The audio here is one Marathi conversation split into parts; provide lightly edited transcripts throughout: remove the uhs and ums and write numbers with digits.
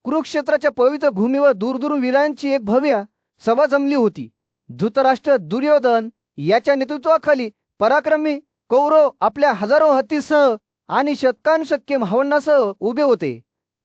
कुरुक्षेत्राच्या पवित्र भूमीवर दूरदूरून वीरांची एक भव्य सभा जमली होती. धृतराष्ट्र, दुर्योधन याच्या नेतृत्वाखाली पराक्रमी कौरव आपल्या हजारो हत्तीसह आणि शतकानुशतके भावंडांसह उभे होते.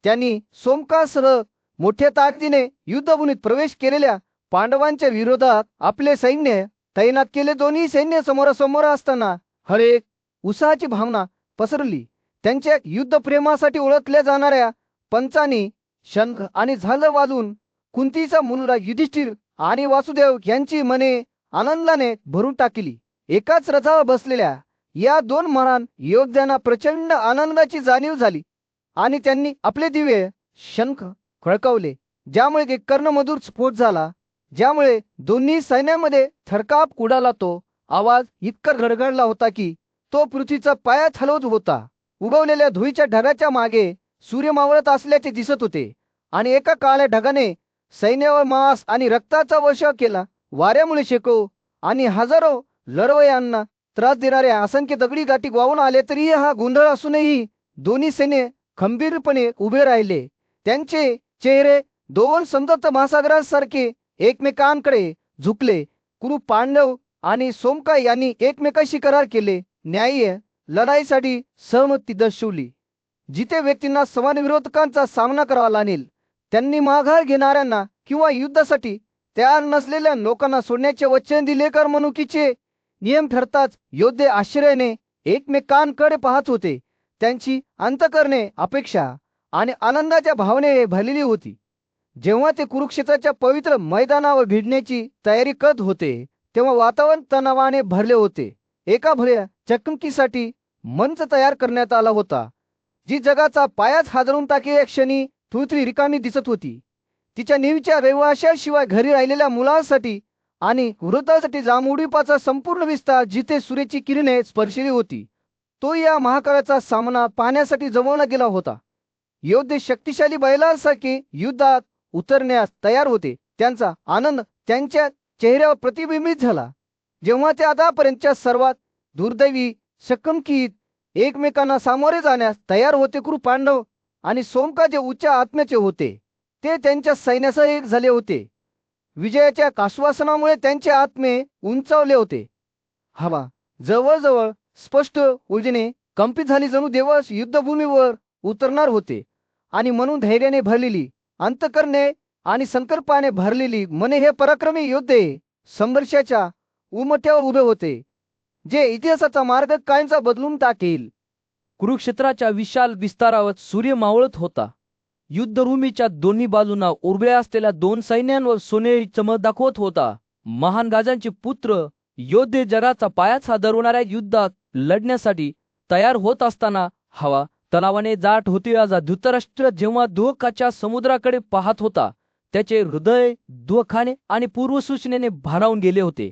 त्यांनी सोमकासह मोठ्या ताकदीने युद्धभूमीत प्रवेश केलेल्या पांडवांच्या विरोधात आपले सैन्य तैनात केले. दोन्ही सैन्य समोरासमोर असताना हरेक उत्साहाची भावना पसरली. त्यांच्या युद्धप्रेमासाठी ओळखल्या जाणाऱ्या पंचांनी शंख आणि झाल वाजून कुंतीचा मुलगा युधिष्ठिर आणि वासुदेव यांची मने आनंदाने भरून टाकली. एकाच रथावर बसलेल्या या दोन महान योद्ध्यांना प्रचंड आनंदाची जाणीव झाली आणि त्यांनी आपले दिव्य शंख खळकवले, ज्यामुळे एक कर्णमधुर स्फोट झाला, ज्यामुळे दोन्ही सैन्यामध्ये थरकाप उडाला. तो आवाज इतका गडगडला होता की तो पृथ्वीचा पाया हलवत होता. उगवलेल्या धुळीच्या ढगाच्या मागे सूर्य मावळत असल्याचे दिसत होते आणि एका काळ्या ढगाने सैन्यावर मांस आणि रक्ताचा वर्षाव केला. वाऱ्यामुळे शेकडो आणि हजारो लढवय्यांना त्रास देणाऱ्या असंख्य दगडी गाठी वाहून आले. तरी हा गोंधळ असूनही दोन्ही सैन्य खंबीरपणे उभे राहिले. त्यांचे चेहरे दोन संतप्त महासागरासारखे एकमेकांकडे झुकले. कुरु, पांडव आणि सोमका यांनी एकमेकांशी करार केले, न्याय्य लढाईसाठी सहमती दर्शवली. जिथे व्यक्तींना समान विरोधकांचा सामना करावा लागेल, त्यांनी माघार घेणाऱ्यांना किंवा युद्धासाठी तयार नसलेल्या लोकांना सोडण्याचे वचन दिले. करमणुकीचे नियम ठरताच योद्धे आश्चर्याने एकमेकांकडे पाहत होते. त्यांची अंतःकरणे अपेक्षा आणि आनंदाच्या भावनेने भरलेली होती. जेव्हा ते कुरुक्षेत्राच्या पवित्र मैदानावर भिडण्याची तयारी करत होते, तेव्हा वातावरण तणावाने भरले होते. एका भल्या चकमकीसाठी मंच तयार करण्यात आला होता, जी जगाचा पायाच हादरून टाकेल. क्षणी पृथ्वी रिकामी दिसत होती. तिच्या नेहमीच्या रहिवाशाशिवाय घरी राहिलेल्या मुलांसाठी आणि वृद्धांसाठी जांभुळीपाचा संपूर्ण विस्तार, जिथे सूर्याची किरणे स्पर्शली होती, तो या महाकाळाचा सामना पाहण्यासाठी जमवला गेला होता. योद्धे शक्तिशाली बैलांसारखे युद्धात उतरण्यास तयार होते. त्यांचा आनंद त्यांच्या चेहऱ्यावर प्रतिबिंबित झाला, जेव्हा ते आतापर्यंतच्या सर्वात दुर्दैवी चकमकीत एकमेकांना सामोरे जाण्यास तयार होते. कुरु, पांडव आणि सोमका जे उच्च आत्म्याचे होते, ते त्यांच्या सैन्यासह एक झाले होते. विजयाच्या आश्वासनामुळे त्यांचे आत्मे उंचावले होते. हवा जवळजवळ स्पष्ट ऊर्जेने कंपित झाली, जणू देवच युद्धभूमीवर उतरणार होते. आणि म्हणून धैर्याने भरलेली अंतःकरणे आणि संकल्पाने भरलेली मने हे पराक्रमी योद्धे संघर्षाच्या उमट्यावर उभे होते, जे इतिहासाचा मार्ग कायमचा बदलून टाकेल. कुरुक्षेत्राच्या विशाल विस्तारावर सूर्य मावळत होता. युद्धभूमीच्या दोन्ही बाजूंना उभ्या असलेल्या दोन सैन्यांवर सोनेरी चमक दाखवत होता. महान राजांचे पुत्र योद्धे जगाचा पायाच हादरवणाऱ्या युद्धात लढण्यासाठी तयार होत असताना हवा तणावाने जाट होती. राजा धृतराष्ट्र जेव्हा दुःखाच्या समुद्राकडे पाहत होता, त्याचे हृदय दुःखाने आणि पूर्वसूचनेने भारावून गेले होते.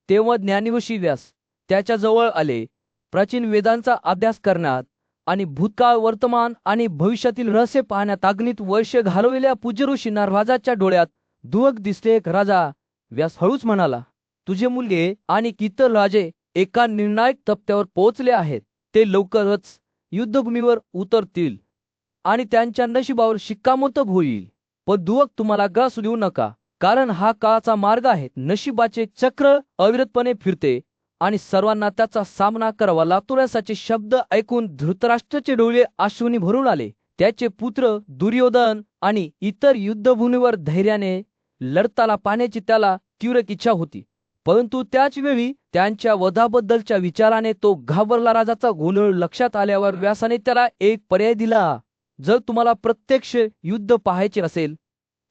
तेव्हा ज्ञानीऋषी व्यास त्याच्या जवळ आले. प्राचीन वेदांचा अभ्यास करण्यात आणि भूतकाळ, वर्तमान आणि भविष्यातील रहस्य पाहण्यात अगणित वर्ष घालवलेल्या पूज्य ऋषी नारदाच्या डोळ्यात दुःख दिसले. राजा व्यास हळूच म्हणाला, तुझे मुलगे आणि इतर राजे एका निर्णायक टप्प्यावर पोहोचले आहेत. ते लवकरच युद्धभूमीवर उतरतील आणि त्यांच्या नशिबावर शिक्कामोर्तब होईल. पण दुःख तुम्हाला ग्रासू देऊ नका, कारण हा काळाचा मार्ग आहे. नशिबाचे चक्र अविरतपणे फिरते आणि सर्वांना त्याचा सामना करावा लागतो. याचे शब्द ऐकून धृतराष्ट्राचे डोळे अश्रूंनी भरून आले. त्याचे पुत्र दुर्योधन आणि इतर युद्धभूमीवर धैर्याने लढताना पाहण्याची त्याला तीव्र इच्छा होती. परंतु त्याच वेळी त्यांच्या वधाबद्दलच्या विचाराने तो घाबरला. राजाचा गोंधळ लक्षात आल्यावर व्यासाने त्याला एक पर्याय दिला. जर तुम्हाला प्रत्यक्ष युद्ध पाहायचे असेल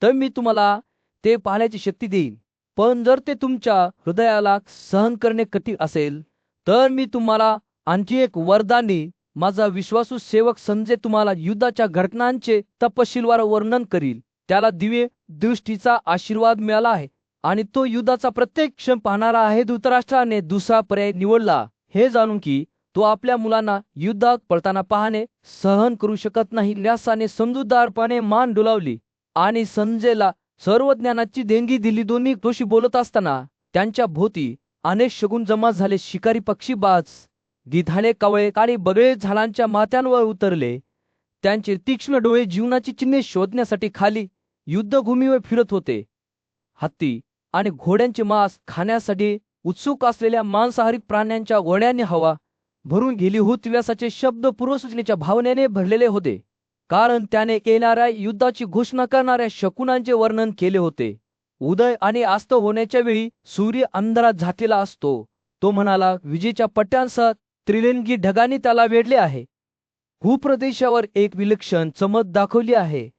तर मी तुम्हाला ते पाहण्याची शक्ती देईन, पण जर ते तुमच्या हृदयाला सहन करणे कठीण असेल तर मी तुम्हाला आणखी एक वरदान देईन. माझा विश्वासू सेवक संजय तुम्हाला युद्धाच्या घटनांचे तपशीलवार वर्णन करील. त्याला दिव्य दृष्टीचा आशीर्वाद मिळाला आहे आणि तो युद्धाचा प्रत्येक क्षण पाहणारा आहे. धृतराष्ट्राने दुसरा पर्याय निवडला, हे जाणून की तो आपल्या मुलांना युद्धात पळताना पाहणे सहन करू शकत नाही. व्यासाने समजूतदारपणे मान डोलावली आणि संजयला सर्व ज्ञानाची देणगी दिली. दोन्ही ऋषी बोलत असताना त्यांच्या भोवती अनेक शगुन जमा झाले. शिकारी, पक्षीबाज, गिधाडे, कावळे आणि बगळे झाडांच्या माथ्यांवर उतरले. त्यांचे तीक्ष्ण डोळे जीवनाची चिन्हे शोधण्यासाठी खाली युद्धभूमीवर फिरत होते. हत्ती आणि घोड्यांचे मांस खाण्यासाठी उत्सुक असलेल्या मांसाहारी प्राण्यांच्या घोड्यांनी हवा भरून गेली होती. व्यासाचे शब्द पूर्वसूचनेच्या भावनेने भरलेले होते, कारण त्याने येणाऱ्या युद्धाची घोषणा करणाऱ्या शकुनांचे वर्णन केले होते. उदय आणि अस्त होण्याच्या वेळी सूर्य अंधारात झाकलेला असतो. तो म्हणाला, विजेच्या पट्ट्यांसह त्रिलिंगी ढगांनी त्याला वेढले आहे. भूप्रदेशावर एक विलक्षण चमक दाखवली आहे.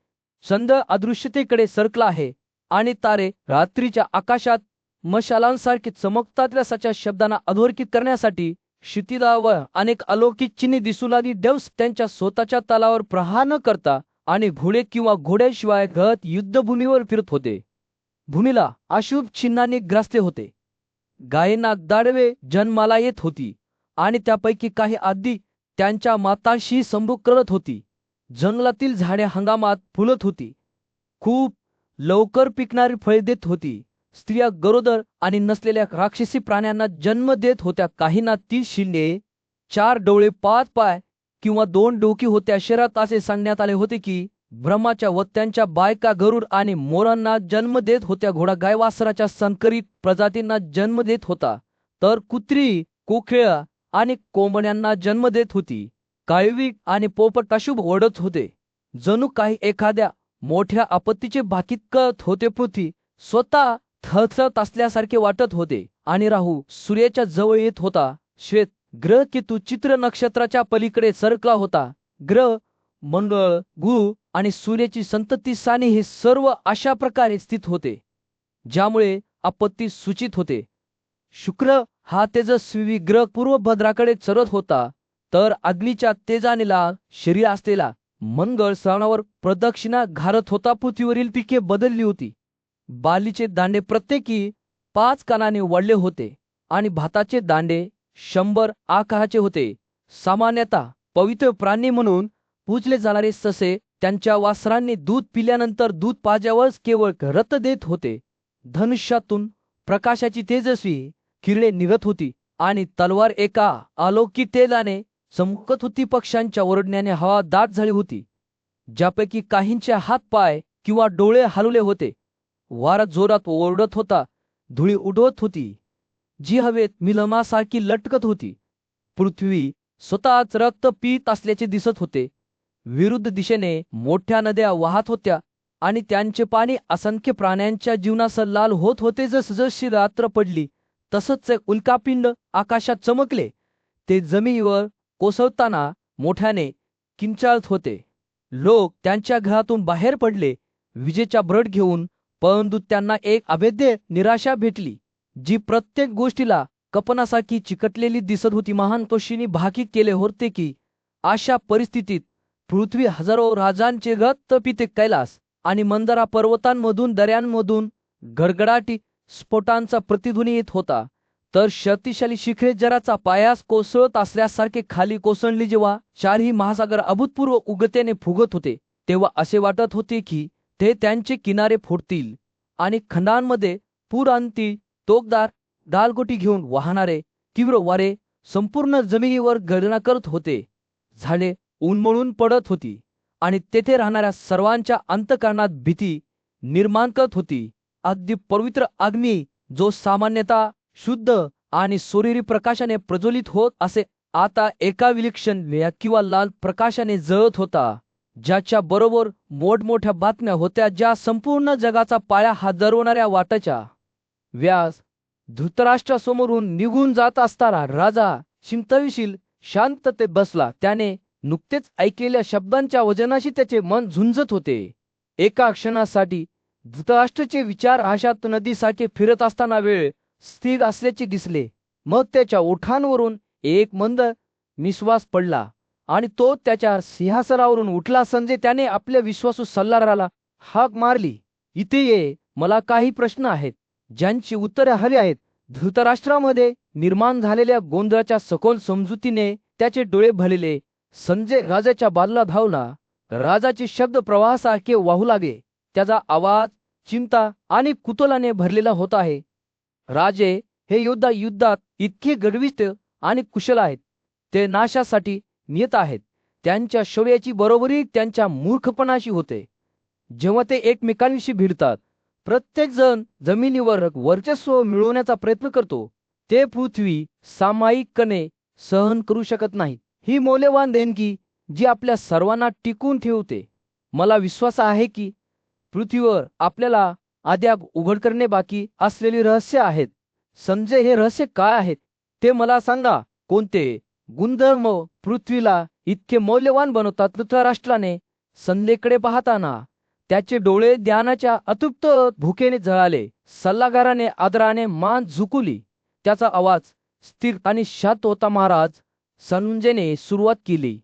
चंद्र अदृश्यतेकडे सरकला आहे आणि तारे रात्रीच्या आकाशात मशालांसारखे चमकतात. व्यासाच्या शब्दांना अधोरेखित करण्यासाठी क्षितिजावर अनेक अलौकिक चिन्हे दिसू लागली. देव त्यांच्या स्वतःच्या तलावर प्रहार न करता आणि घोडे किंवा घोड्याशिवाय गळत युद्धभूमीवर फिरत होते. भूमीला अशुभ चिन्हांनी ग्रासले होते. गायींना दाढवे जन्माला येत होती आणि त्यापैकी काही आधी त्यांच्या मातांशी संभोग करत होती. जंगलातील झाडे हंगामात फुलत होती, खूप लवकर पिकणारी फळे देत होती. स्त्रिया गरोदर आणि नसलेल्या राक्षसी प्राण्यांना जन्म देत होत्या. काहींना 30 शिंगे, 4 डोळे, 5 पाय किंवा 2 डोकी होत्या. शहरात असे सांगण्यात आले होते की ब्रह्माच्या व त्यांच्या बायका गरुड आणि मोरांना जन्म देत होत्या. घोडा गाय वासराच्या संकरित प्रजातींना जन्म देत होता, तर कुत्री, कोकिळा आणि कोंबड्यांना जन्म देत होती. काळवीट आणि पोपट अशुभ ओढत होते, जणू काही एखाद्या मोठ्या आपत्तीचे भाकीत कळत होते. पृथ्वी स्वतः थरथरत असल्यासारखे वाटत होते आणि राहू सूर्याच्या जवळ येत होता. श्वेत ग्रह केतू चित्र नक्षत्राच्या पलीकडे सरकला होता. ग्रह मंगळ, गुरु आणि सूर्याची संतती साने हे सर्व अशा प्रकारे स्थित होते, ज्यामुळे आपत्ती सूचित होते. शुक्र हा तेजस्वी ग्रह पूर्व भद्राकडे चरत होता, तर अग्नीच्या तेजाने लाल शरीर असलेला मंगळ श्रावणावर प्रदक्षिणा घालत होता. पृथ्वीवरील पिके बदलली होती. बालीचे दांडे प्रत्येकी 5 कानाने वळले होते आणि भाताचे दांडे 100 आकाराचे होते. सामान्यतः पवित्र प्राणी म्हणून पूजले जाणारे ससे त्यांच्या वासरांनी दूध पिल्यानंतर दूध पाजल्यावरच केवळ रक्त देत होते. धनुष्यातून प्रकाशाची तेजस्वी किरणे निघत होती आणि तलवार एका अलौकिक तेजाने चमकत होती. पक्ष्यांच्या ओरडण्याने हवा दाट झाली होती, ज्यापैकी काहींचे हात पाय किंवा डोळे हलवले होते. वारा जोरात ओरडत होता, धुळी उडवत होती, जी हवेत मिलमासारखी लटकत होती. पृथ्वी स्वतःच रक्त पीत असल्याचे दिसत होते. विरुद्ध दिशेने मोठ्या नद्या वाहत होत्या आणि त्यांचे पाणी असंख्य प्राण्यांच्या जीवनासह लाल होत होते. जसजशी रात्र पडली तसंच एक उल्कापिंड आकाशात चमकले. ते जमिनीवर कोसळताना मोठ्याने किंचाळत होते. लोक त्यांच्या घरातून बाहेर पडले विजेच्या ब्रड घेऊन, परंतु त्यांना एक अभेद्य निराशा भेटली, जी प्रत्येक गोष्टीला कपनासारखी चिकटलेली दिसत होती. महान तोषीने भाकीत केले होते की अशा परिस्थितीत पृथ्वी हजारो राजांचे रक्त पिते. कैलास आणि मंदारा पर्वतांमधून, दऱ्यांमधून गडगडाटी स्फोटांचा प्रतिध्वनी येत होता, तर शक्तिशाली शिखरे जराचा पायास कोसळत असल्यासारखे खाली कोसळली. जेव्हा चारही महासागर अभूतपूर्व उग्रतेने फुगत होते, तेव्हा असे वाटत होते की ते त्यांचे किनारे फोडतील आणि खंडांमध्ये पूर आणतील. टोकदार गालगोटी घेऊन वाहणारे तीव्र वारे संपूर्ण जमिनीवर गर्जना करत होते. झाडे उन्मळून पडत होती आणि तेथे राहणाऱ्या सर्वांच्या अंतःकरणात भीती निर्माण करत होती. अगदी पवित्र अग्नी, जो सामान्यतः शुद्ध आणि सोनेरी प्रकाशाने प्रज्वलित होत असे, आता एका विलक्षण निळ्या किंवा लाल प्रकाशाने जळत होता, ज्याच्या बरोबर मोठमोठ्या बातम्या होत्या, ज्या संपूर्ण जगाचा पाया हादरवणाऱ्या वाटाच्या. व्यास धृतराष्ट्रासमोरून निघून जात असताना राजा चिंताविशील शांततेत बसला. त्याने नुकतेच ऐकलेल्या शब्दांच्या वजनाशी त्याचे मन झुंजत होते. एका क्षणासाठी धृतराष्ट्राचे विचार आशात नदीसारखे फिरत असताना वेळ स्थिर असल्याचे दिसले. मग त्याच्या ओठांवरून एक मंद निश्वास पडला आणि तो त्याच्या सिंहासनावरून उठला. संजय, त्याने आपल्या विश्वासू सल्लागाराला हाक मारली, इथे ये, मला काही प्रश्न आहेत ज्यांची उत्तरे हवी आहेत. धृतराष्ट्रामध्ये निर्माण झालेल्या गोंधळाच्या सखोल समजुतीने त्याचे डोळे भरले. संजय राजाच्या बाजूला धावला. राजाचे शब्द प्रवाहासारखे वाहू लागले. त्याचा आवाज चिंता आणि कुतूहलाने भरलेला होता. आहे राजे, हे योद्धा युद्धात इतके गर्विष्ठ आणि कुशल आहेत. ते नाशासाठी नियत आहेत. त्यांच्या शौर्याची बरोबरी त्यांच्या मूर्खपणाशी होते. जेव्हा ते एकमेकांशी भिडतात, प्रत्येक जण जमिनीवर वर्चस्व मिळवण्याचा प्रयत्न करतो. ते पृथ्वी सामायिकपणे सहन करू शकत नाही. ही मौल्यवान देणगी जी आपल्या सर्वांना टिकून ठेवते. मला विश्वास आहे की पृथ्वीवर आपल्याला अद्याप उघड करणे बाकी असलेली रहस्य आहेत. संजय, हे रहस्य काय आहेत ते मला सांगा. कोणते गुणधर्म पृथ्वीला इतके मौल्यवान बनवतात? धृतराष्ट्राने संध्येकडे पाहताना त्याचे डोळे ज्ञानाच्या अतृप्त भुकेने जळाले. सल्लागाराने आदराने मान झुकवली. त्याचा आवाज स्थिर आणि शांत होता. महाराज, संजयने सुरुवात केली,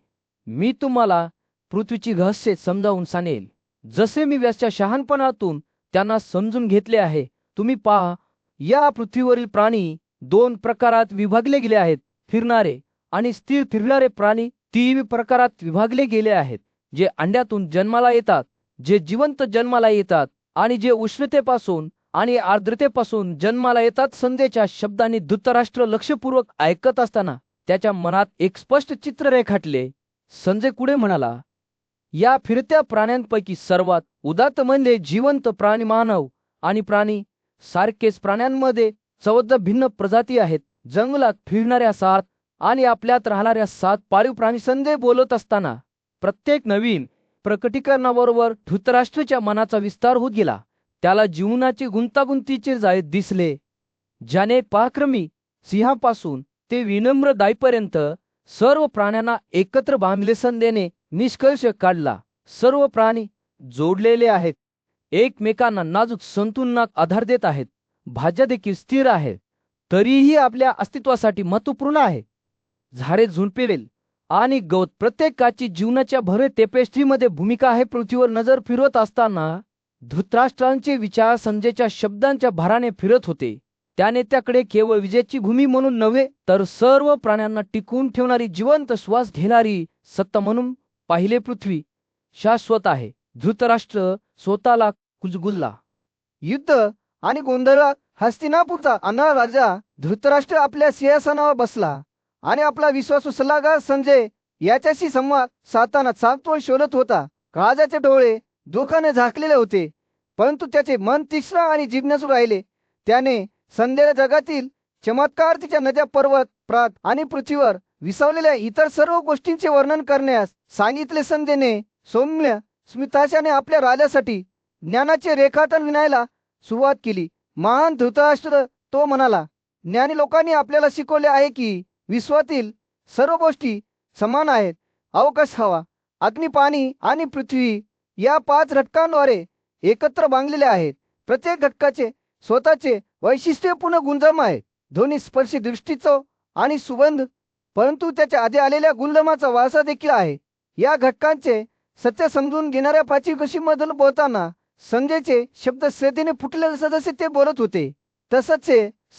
मी तुम्हाला पृथ्वीची रहस्य समजावून सांगेल, जसे मी व्यासच्या शहाणपणातून त्यांना समजून घेतले आहे. तुम्ही पहा, या पृथ्वीवरील प्राणी दोन प्रकारात विभागले गेले आहेत. फिरणारे आणि स्थिर फिरणारे प्राणी तीन प्रकारात विभागले गेले आहेत. जे अंड्यातून जन्माला येतात, जे जिवंत जन्माला येतात आणि जे उष्णतेपासून आणि आर्द्रतेपासून जन्माला येतात. संध्येच्या शब्दांनी धृतराष्ट्र लक्षपूर्वक ऐकत असताना त्याच्या मनात एक स्पष्ट चित्र रेखाटले. संजय पुढे म्हणाला, या फिरत्या प्राण्यांपैकी सर्वात उदात्त म्हणजे जिवंत प्राणी. मानव आणि प्राणी सारखेच प्राण्यांमध्ये 14 भिन्न प्रजाती आहेत. जंगलात फिरणाऱ्या 7 आणि आपल्यात राहणाऱ्या 7 पाळीव प्राणी. संजय बोलत असताना प्रत्येक नवीन प्रकटीकरणाबरोबर धृतराष्ट्राच्या मनाचा विस्तार होत गेला. त्याला जीवनाचे गुंतागुंतीचे जाळे दिसले, ज्याने पराक्रमी सिंहापासून ते विनम्र दाईपर्यंत सर्व प्राण्यांना एकत्र बांधले. संध्येने निष्कर्ष काढला, सर्व प्राणी जोडलेले आहेत, एकमेकांना नाजूक संतुलनात आधार देत आहेत. भाज्या देखील स्थिर आहेत, तरीही आपल्या अस्तित्वासाठी महत्त्वपूर्ण आहे. झाडे, झुडपे आणि गवत प्रत्येकाची जीवनाच्या भव्य टेपेस्ट्रीमध्ये भूमिका आहे. पृथ्वीवर नजर फिरवत असताना धृतराष्ट्रांचे विचार संजयच्या शब्दांच्या भाराने फिरत होते. त्याने त्याकडे केवळ विजयाची भूमी म्हणून नव्हे, तर सर्व प्राण्यांना टिकवून ठेवणारी, जिवंत श्वास घेणारी सत्ता म्हणून पाहिले. पृथ्वी शाश्वत आहे. धृतराष्ट्र स्वतःला कुजबुजला. युद्ध आणि गोंधळात हस्तिनापूरचा अनाथ राजा धृतराष्ट्र आपल्या सिंहासनावर बसला आणि आपला विश्वासू सल्लागार संजय याच्याशी संवाद साधताना चाकचोळ शोधत होता. काळजाचे डोळे दुःखाने झाकलेले होते, परंतु त्याचे मन तीक्ष्ण आणि जिज्ञासू राहिले. त्याने संध्येला जगातील चमत्कार, तिच्या नद्या, पर्वत, प्रात आणि पृथ्वीवर विसावलेल्या इतर सर्व गोष्टींचे वर्णन करण्यास सांगितले. संध्येने सौम्य स्मिताशाने आपल्या राजासाठी ज्ञानाचे रेखाटन विणायला सुरुवात केली. महान धृतराष्ट्र, तो म्हणाला, ज्ञानी लोकांनी आपल्याला शिकवले आहे की विश्वातील सर्व गोष्टी समान आहेत. अवकाश, हवा, अग्नी, पाणी आणि पृथ्वी या 5 घटकांद्वारे एकत्र बांधलेले आहेत. प्रत्येक घटकाचे स्वतःचे वैशिष्ट्यपूर्ण गुणधर्म आहेत. ध्वनी, स्पर्श, दृष्टीचव आणि सुगंध, परंतु त्याच्या आधी आलेल्या गुणधर्माचा वारसा देखील आहे. या घटकांचे सत्य समजून घेणाऱ्या प्राचीन ऋषींबद्दल बोलताना संजयचे शब्द श्रद्धेने फुटले, जसे ते बोलत होते तसंच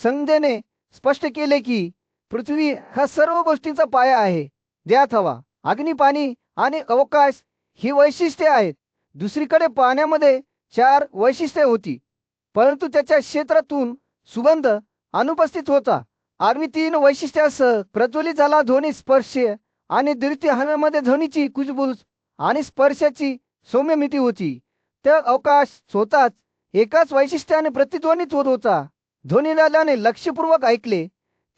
संजयने स्पष्ट केले की पृथ्वी हा सर्व गोष्टींचा पाया आहे. ज्यात हवा, अग्नी, पाणी आणि अवकाश ही वैशिष्ट्ये आहेत. दुसरीकडे पाण्यामध्ये 4 वैशिष्ट्ये होती, परंतु त्याच्या क्षेत्रातून सुगंध अनुपस्थित होता. अग्नी 3 वैशिष्ट्यासह प्रज्वलित झाला. ध्वनी, स्पर्श आणि दृष्टी हवेमध्ये ध्वनीची कुजबुज आणि स्पर्शाची सौम्य मिती होती. तर अवकाश स्वतःच एकाच वैशिष्ट्याने प्रतिध्वनित होत होता. ध्वनीलालाने लक्षपूर्वक ऐकले.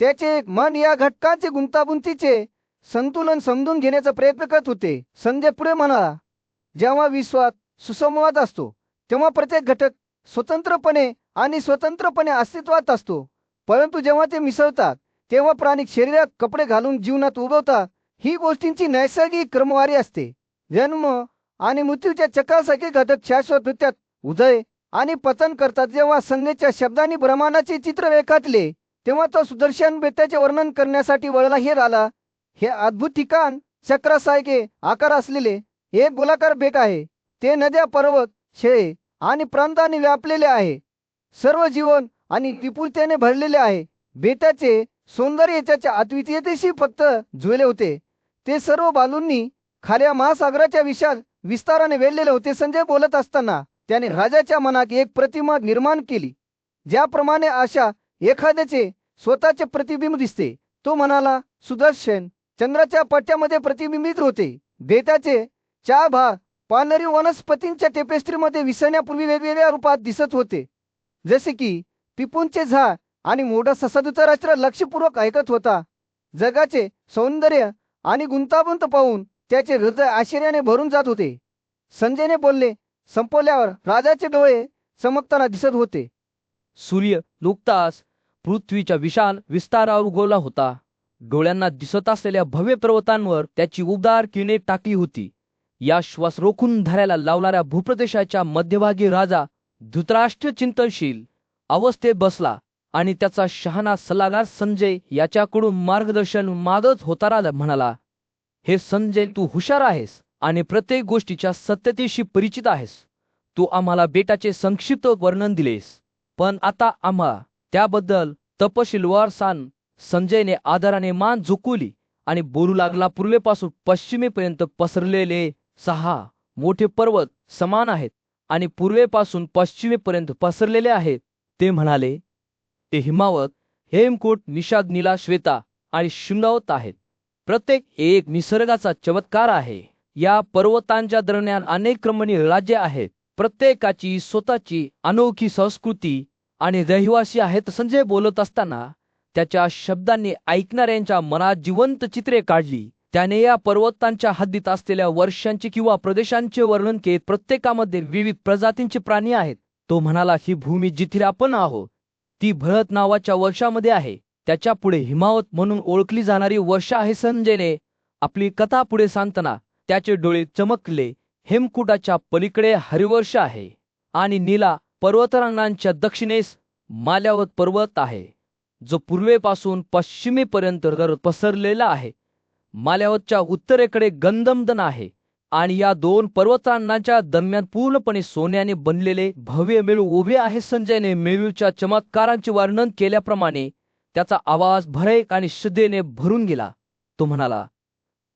त्याचे मन या घटकांचे गुंतागुंतीचे संतुलन समजून घेण्याचा प्रयत्न करत होते. संजय पुढे म्हणाला, जेव्हा विश्वात सुसंवाद असतो तेव्हा प्रत्येक घटक स्वतंत्रपणे अस्तित्वात असतो, परंतु जेव्हा ते मिसळतात तेव्हा प्राणी शरीरात कपडे घालून जीवनात उगवतात. ही गोष्टींची नैसर्गिक क्रमवारी असते. जन्म आणि मृत्यूच्या चक्रासारखे घटक शाश्वतरित्या उदय आणि पतन करतात. जेव्हा संजयच्या शब्दांनी ब्रह्मांडाचे चित्र रेखाटले तेव्हा तो सुदर्शन बेटाचे वर्णन करण्यासाठी वळला. हे राला हे अद्भुत ठिकाण चक्रासारखे आकार असलेले एक गोलाकार बेट आहे. ते नद्या, पर्वत, शेळे आणि प्रांतांनी व्यापलेले आहे. सर्व जीवन आणि विपुलतेने भरलेले आहे. बेटाचे सौंदर्य त्याच्या अद्वितीयतेशी फक्त जुळले होते. ते सर्व बाजूंनी खाल्या महासागराच्या विशाल विस्ताराने वेढलेले होते. संजय बोलत असताना त्याने राजाच्या मनात एक प्रतिमा निर्माण केली, ज्याप्रमाणे अशा एखाद्याचे स्वतःचे प्रतिबिंब दिसते. तो म्हणाला, सुदर्शन चंद्राच्या पट्ट्यामध्ये प्रतिबिंबित होते. बेताचे चार भाग पानरी वनस्पतींच्या टेपेस्ट्रीमध्ये विसरण्यापूर्वी वेगवेगळ्या रूपात दिसत होते, जसे की पिपूंचे झाड आणि मोठा ससा धृतराष्ट्र लक्षपूर्वक ऐकत होता. जगाचे सौंदर्य आणि गुंतागुंत पाहून त्याचे हृदय आश्चर्याने भरून जात होते. संजयने बोलणे संपवल्यावर राजाचे डोळे चमकताना दिसत होते. सूर्य नुकताच पृथ्वीच्या विशाल विस्तारावर उगवला होता. डोळ्यांना दिसत असलेल्या भव्य पर्वतांवर त्याची उबदार किरणे टाकली होती. या श्वास रोखून धरायला लावणाऱ्या भूप्रदेशाच्या मध्यभागी राजा धृतराष्ट्र चिंतनशील अवस्थेत बसला आणि त्याचा शहाणा सल्लागार संजय याच्याकडून मार्गदर्शन मागत होता. राजा म्हणाला, हे संजय, तू हुशार आहेस आणि प्रत्येक गोष्टीच्या सत्यतेशी परिचित आहेस. तू आम्हाला बेटाचे संक्षिप्त वर्णन दिलेस, पण आता आम्हा त्याबद्दल तपशीलवार सांग. संजयने आदराने मान झुकवली आणि बोलू लागला, पूर्वेपासून पश्चिमेपर्यंत पसरलेले 6 मोठे पर्वत समान आहेत आणि पूर्वेपासून पश्चिमेपर्यंत पसरलेले आहेत. ते म्हणाले, ते हिमावत, हेमकूट, निषाद, नीला, श्वेता आणि शृंगावत आहेत. प्रत्येक एक निसर्गाचा चमत्कार आहे. या पर्वतांच्या दरम्यान अनेक रमणीय राज्ये आहेत. प्रत्येकाची स्वतःची अनोखी संस्कृती आणि रहिवासी आहेत. संजय बोलत असताना त्याच्या शब्दांनी ऐकणाऱ्यांच्या मनात जिवंत चित्रे काढली. त्याने या पर्वतांच्या हद्दीत असलेल्या वर्षांचे किंवा प्रदेशांचे वर्णन केले. प्रत्येकामध्ये विविध प्रजातींचे प्राणी आहेत. तो म्हणाला, ही भूमी जिथे आपण आहोत ती भरत नावाच्या वर्षामध्ये आहे. त्याच्या पुढे हिमावत म्हणून ओळखली जाणारी वर्षा आहे. संजयने आपली कथा पुढे सांगताना त्याचे डोळे चमकले. हेमकुटाच्या पलीकडे हरिवर्ष आहे आणि नीला पर्वतरांगांच्या दक्षिणेस माल्यावत पर्वत आहे, जो पूर्वेपासून पश्चिमेपर्यंत पसरलेला आहे. माल्यावतच्या उत्तरेकडे गंधमदन आहे आणि या 2 पर्वतरांगांच्या दरम्यान पूर्णपणे सोन्याने बनलेले भव्य मेळू उभे आहे. संजयने मेळूच्या चमत्कारांचे वर्णन केल्याप्रमाणे त्याचा आवाज भरेक आणि श्रद्धेने भरून गेला. तो म्हणाला,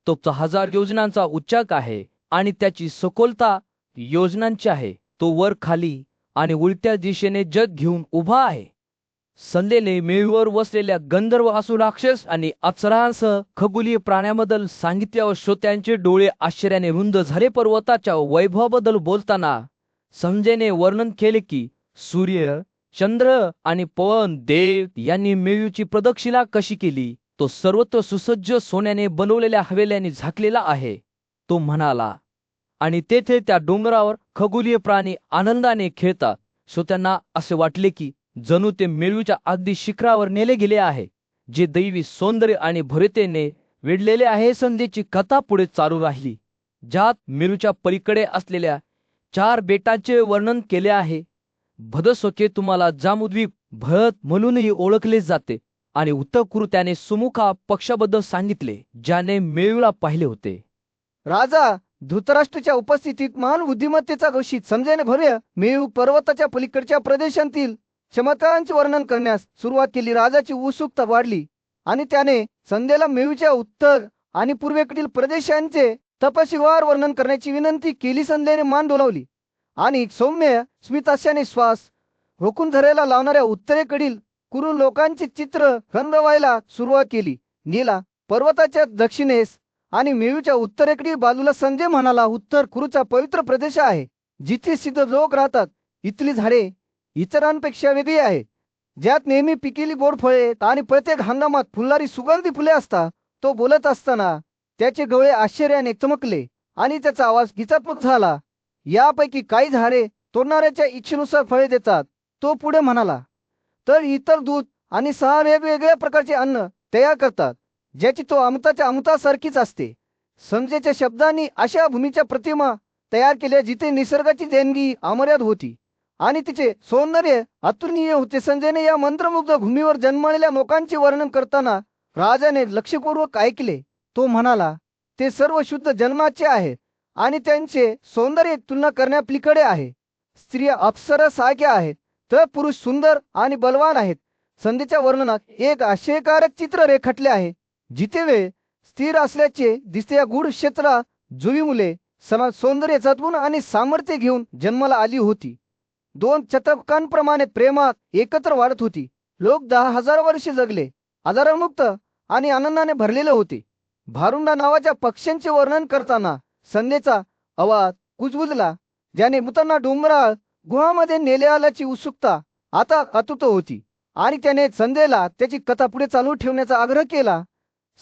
तो 1000 योजनांचा उच्चाक आहे आणि त्याची सखोलता योजनांची आहे. तो वर खाली आणि उलट्या दिशेने जग घेऊन उभा आहे. संजयने मेळूवर वसलेल्या गंधर्व, असुर, राक्षस आणि अप्सरांसह खगोलीय प्राण्यांबद्दल सांगितल्यावर श्रोत्यांचे डोळे आश्चर्याने रुंद झाले. पर्वताच्या वैभवाबद्दल बोलताना संजयने वर्णन केले की सूर्य, चंद्र आणि पवन देव यांनी मेळूची प्रदक्षिणा कशी केली. तो सर्वत्र सुसज्ज सोन्याने बनवलेल्या हवेल्यांनी झाकलेला आहे. तो म्हणाला, आणि तेथे त्या डोंगरावर खगोलीय प्राणी आनंदाने खेळतात. श्रोत्यांना असे वाटले की जणू ते मेळूच्या अगदी शिखरावर नेले गेले आहे, जे दैवी सौंदर्य आणि भव्यतेने वेढलेले आहे. संजयची कथा पुढे चालू राहिली, ज्यात मेळूच्या पलीकडे असलेल्या 4 बेटांचे वर्णन केले आहे. भदस्वके तुम्हाला जामुद्वीप भरत म्हणूनही ओळखले जाते आणि उत्तर त्याने सुमुखा पक्षाबद्दल सांगितले, ज्याने मेळूला पाहिले होते. राजा धृतराष्ट्राच्या उपस्थितीत महान बुद्धिमत्तेचा घोषित संजयने भव्य मेळू पर्वताच्या पलीकडच्या प्रदेशांतील चमत्कारांचे वर्णन करण्यास सुरुवात केली. राजाची उत्सुकता वाढली आणि त्याने संजयला मेळूच्या उत्तर आणि पूर्वेकडील प्रदेशांचे तपशीलवार वर्णन करण्याची विनंती केली. संजयने मान डोलावली आणि सौम्य स्मितहास्याने श्वास रोखून धरायला लावणाऱ्या उत्तरेकडील कुरु लोकांचे चित्र रंगवायला सुरुवात केली. नीला पर्वताच्या दक्षिणेस आणि मेळूच्या उत्तरेकडील बाजूला संजय म्हणाला, उत्तर कुरुचा पवित्र प्रदेश आहे, जिथे सिद्ध लोक राहतात. इथली झाडे इतरांपेक्षा वेगळी आहेत, ज्यात नेहमी पिकेली गोड फळे आणि प्रत्येक हंगामात फुलणारी सुगंधी फुले असतात. तो बोलत असताना त्याचे डोळे आश्चर्याने चमकले आणि त्याचा आवाज गीतात्मक झाला. यापैकी काही झाडे तोडणाऱ्याच्या इच्छेनुसार फळे देतात. तो पुढे म्हणाला, तर इतर दूध आणि 6 वेगवेगळ्या प्रकारचे अन्न तयार करतात, ज्याची तो अमृताच्या अमृतासारखीच असते. संजयच्या शब्दांनी अशा भूमीच्या प्रतिमा तयार केल्या जिथे निसर्गाची देणगी अमर्याद होती आणि तिचे सौंदर्य अतुलनीय होते. संजयने या मंत्रमुग्ध भूमीवर जन्मलेल्या लोकांचे वर्णन करताना राजाने लक्षपूर्वक ऐकले. तो म्हणाला, ते सर्व शुद्ध जन्माचे आहेत आणि त्यांचे सौंदर्य तुलना करण्यापलीकडे आहे. स्त्रिया अप्सरासारख्या आहेत, तर पुरुष सुंदर आणि बलवान आहेत. संजयच्या वर्णनात एक आश्चर्यकारक चित्र रेखाटले आहे, जिथे वेळ स्थिर असल्याचे दिसते. या गूढ क्षेत्रात जुवी मुले समान सौंदर्य, सद्गुण आणि सामर्थ्य घेऊन जन्माला आली होती. 2 शतकांप्रमाणे प्रेमात एकत्र वाढत होती. लोक 10,000 वर्षे जगले, आजारमुक्त आणि आनंदाने भरलेले होते. भारुंडा नावाच्या पक्ष्यांचे वर्णन करताना संध्येचा आवाज कुजबुजला, ज्याने मृतांना डोंगराळ गुहामध्ये नेले आल्याची उत्सुकता आता अतुट होती. आणि त्याने संध्येला त्याची कथा पुढे चालू ठेवण्याचा आग्रह केला.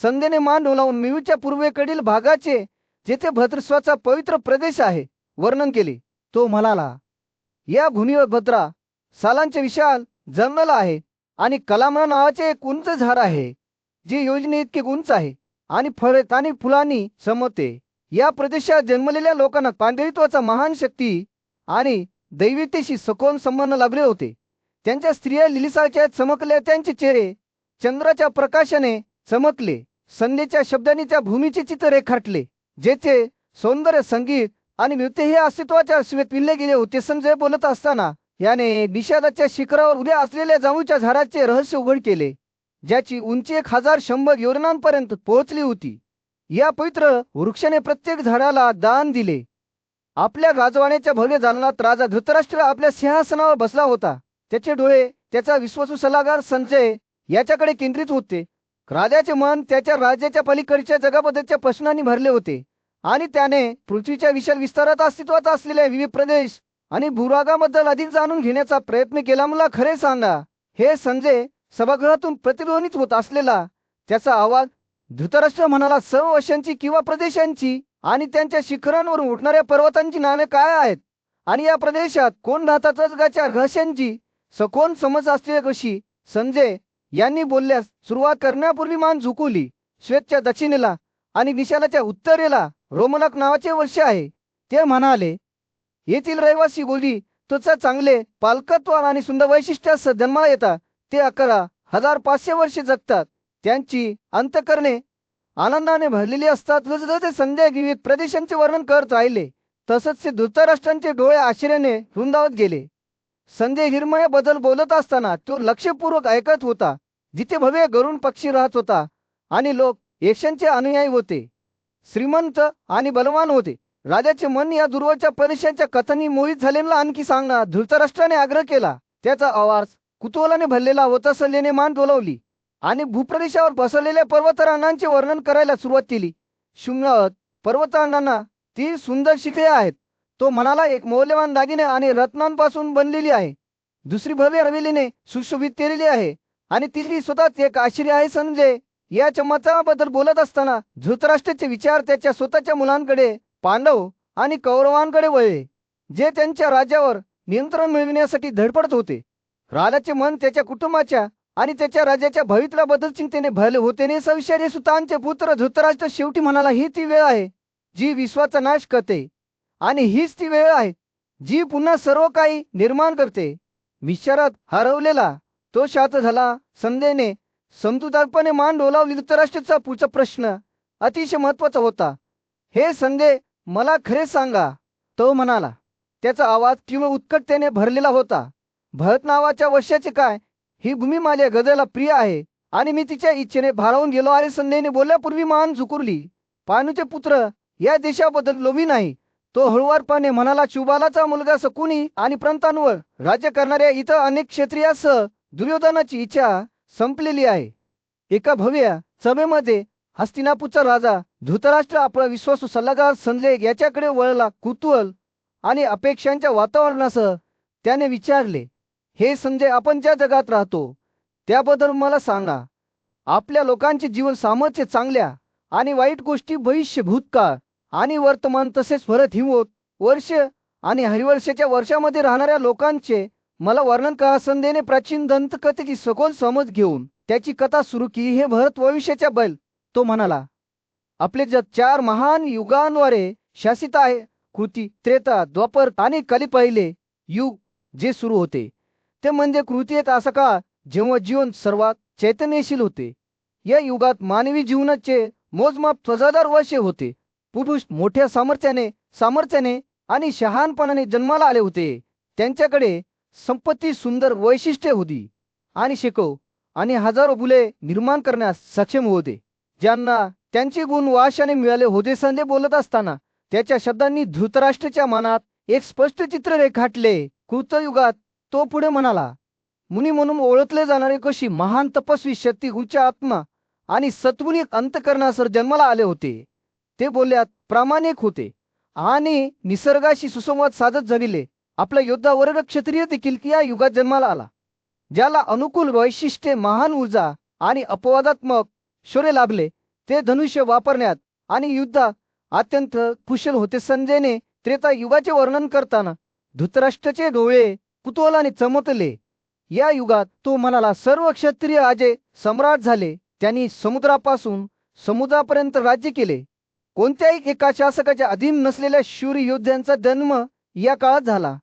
संध्येने मान डोलावून मिरूच्या पूर्वेकडील भागाचे, जेथे भद्रस्वाचा पवित्र प्रदेश आहे, वर्णन केले. तो म्हणाला, या भूमीवर भद्रा सालांचे विशाल जंगल आहे आणि कलामरा नावाचे एक उंच झाड आहे, जे योजने इतके उंच आहे आणि फळे आणि फुलांनी समोरते. या प्रदेशात जन्मलेल्या लोकांना पांढरित्वाचा महान शक्ती आणि दैवितेशी सखोल संबंध लाभले होते. त्यांच्या स्त्रिया लिलीसारख्या चमकल्या, त्यांचे चेहरे चंद्राच्या प्रकाशाने चमकले. संध्येच्या शब्दांनी त्या भूमीचे चित्र रेखाटले, जेथे सौंदर्य, संगीत आणि नृत्य हे अस्तित्वाच्या शिवेत विणले गेले होते. संजय बोलत असताना याने निषादाच्या शिखरावर उभ्या असलेल्या जांभूच्या झाडाचे रहस्य उघड केले, ज्याची उंची 1100 योजनांपर्यंत पोहोचली होती. या पवित्र वृक्षाने प्रत्येक झाडाला दान दिले. आपल्या राजवाड्याच्या भव्य दालनात राजा धृतराष्ट्र आपल्या सिंहासनावर बसला होता. त्याचे डोळे त्याचा विश्वासू सल्लागार संजय याच्याकडे केंद्रित होते. राजाचे मन त्याच्या राज्याच्या पलीकडच्या जगाबद्दलच्या प्रश्नांनी भरले होते आणि त्याने पृथ्वीच्या विशाल विस्तारात अस्तित्वात असलेल्या विविध प्रदेश आणि भूभागाबद्दल अधिक जाणून घेण्याचा प्रयत्न केला. मला खरे सांगा, हे संजय सभागृहातून प्रतिध्वनित होत असलेला त्याचा आवाज धृतराष्ट्र म्हणाला, सर्व वर्षांची किंवा प्रदेशांची आणि त्यांच्या शिखरांवर उठणाऱ्या पर्वतांची नावे काय आहेत आणि या प्रदेशात कोण राहतात जगाच्या रहस्यांची सखोल समज असलेल्या कशी. संजय यांनी बोलल्यास सुरुवात करण्यापूर्वी मान झुकवली. श्वेतच्या दक्षिणेला आणि निशालाच्या उत्तरेला रोमनक नावाचे वर्ष आहे. ते म्हणाले, येथील रहिवासी बोली तुझा चांगले पालकत्व आणि सुंदर वैशिष्ट्यास जन्माला येतात. ते 11,500 वर्षे जगतात. त्यांची अंतःकरणे आनंदाने भरलेली असतात. जसजसे संजय विविध प्रदेशांचे वर्णन करत राहिले, तसंच ते धृतराष्ट्रांचे डोळे आश्चर्याने रुंदावत गेले. संजय हिरमयाबद्दल बोलत असताना तो लक्षपूर्वक ऐकत होता, जिथे भव्य गरुड पक्षी राहत होता आणि लोक यक्षांचे अनुयायी होते, श्रीमंत आणि बलवान होते. राजाचे मन या दूरवरच्या प्रदेशांच्या कथांनी मोहित झालेला. आणखी सांगणार, धृतराष्ट्राने आग्रह केला. त्याचा आवाज कुतूहलाने भरलेला होता. संजयने मान डोलावली आणि भूप्रदेशावर पसरलेल्या पर्वतरांगांचे वर्णन करायला सुरुवात केली. शृंगावत पर्वतरांगांना 3 सुंदर शिखरे आहेत. तो म्हणाला, एक मौल्यवान दागिने आणि रत्नांपासून बनलेली आहे, दुसरी भव्य हवेलीने सुशोभित केलेली आहे आणि तिसरी स्वतःच एक आश्चर्य आहे. संजय या चमत्काराबद्दल बोलत असताना धृतराष्ट्राचे विचार त्याच्या स्वतःच्या मुलांकडे, पांडव आणि कौरवांकडे वळले, जे त्यांच्या राज्यावर नियंत्रण मिळविण्यासाठी धडपडत होते. राजाचे मन त्याच्या कुटुंबाच्या आणि त्याच्या राज्याच्या भवितव्याबद्दल चिंतेने भरले होते. ने सविशेष सुतांचे पुत्र धृतराष्ट्र शेवटी म्हणाला, ही ती वेळ आहे जी विश्वाचा नाश करते आणि हीच ती वेळ आहे जी पुन्हा सर्व काही निर्माण करते. विचारात हरवलेला तो शांत झाला. संजयने समजूतदारपणे मान डोलावली. धृतराष्ट्राचा पुढचा प्रश्न अतिशय महत्वाचा होता. हे संजय, मला खरे सांगा, तो म्हणाला. त्याचा आवाज तीव्र उत्कटतेने भरलेला होता. भरत नावाच्या वर्षाचे काय? ही भूमी माझ्या गजला प्रिय आहे आणि मी तिच्या इच्छेने भारावून गेलो आहे. संजयने बोलण्यापूर्वी मान झुकवली. पांडूचे पुत्र या देशाबद्दल लोभी नाही. तो हळुवारपणे म्हणाला, शुबालाचा मुलगा शकुनी आणि प्रांतांवर राज्य करणाऱ्या इतर अनेक क्षत्रियासह दुर्योधनाची इच्छा संपलेली आहे. एका भव्य सभेमध्ये हस्तिनापूरचा राजा धृतराष्ट्र आपला विश्वासू सल्लागार संजय याच्याकडे वळला. कुतूहल आणि अपेक्षांच्या वातावरणासह त्याने विचारले, हे संजय, आपण ज्या जगात राहतो त्याबद्दल मला सांगा. आपल्या लोकांचे जीवन सामर्थ्य, चांगल्या आणि वाईट गोष्टी, भविष्य, भूतकाळ आणि वर्तमान, तसेच भरत, हिमवत वर्ष आणि हरिवर्षाच्या वर्षामध्ये राहणाऱ्या लोकांचे मला वर्णन करा. संजयने प्राचीन दंतकथेची सखोल समज घेऊन त्याची कथा सुरू केली. हे भरत भविष्याच्या बैल, तो म्हणाला, आपले जग 4 महान युगांद्वारे शासित आहे. कृती, त्रेता, द्वापर आणि कली. पहिले युग जे सुरू होते ते म्हणजे कृती एक असा काळ जेव्हा जीवन सर्वात चैतन्यशील होते. या युगात मानवी जीवनाचे मोजमाप 1000 वर्षे होते. पुरुष मोठ्या सामर्थ्याने आणि शहाणपणाने जन्माला आले होते. त्यांच्याकडे संपत्ती, सुंदर वैशिष्ट्ये होती आणि शेकडो आणि हजारो मुले निर्माण करण्यास सक्षम होते, ज्यांना त्यांचे गुण वारशाने मिळाले होते. संजय बोलत असताना त्याच्या शब्दांनी धृतराष्ट्राच्या मनात एक स्पष्ट चित्र रेखाटले. कृतयुगात तो पुढे म्हणाला, मुनी म्हणून ओळखले जाणारे कशी महान तपस्वी, शक्ती, उच्च आत्मा आणि सद्गुणी अंतःकरणासह जन्माला आले होते. ते बोलण्यात प्रामाणिक होते आणि निसर्गाशी सुसंवाद साधत जगिले. आपला योद्धा वर्ग क्षत्रिय देखील या युगात जन्माला आला, ज्याला अनुकूल वैशिष्ट्ये, महान ऊर्जा आणि अपवादात्मक शौर्य लाभले. ते धनुष्य वापरण्यात आणि युद्धात अत्यंत कुशल होते. संजयने त्रेता युगाचे वर्णन करताना धृतराष्ट्राचे डोळे कुतूहलाने चमकले. या युगात तो म्हणाला, सर्व क्षत्रिय अजय सम्राट झाले. त्यांनी समुद्रापासून समुद्रापर्यंत राज्य केले. कोणत्याही एका शासकाच्या अधीन नसलेल्या शूर योद्ध्यांचा जन्म या काळात झाला,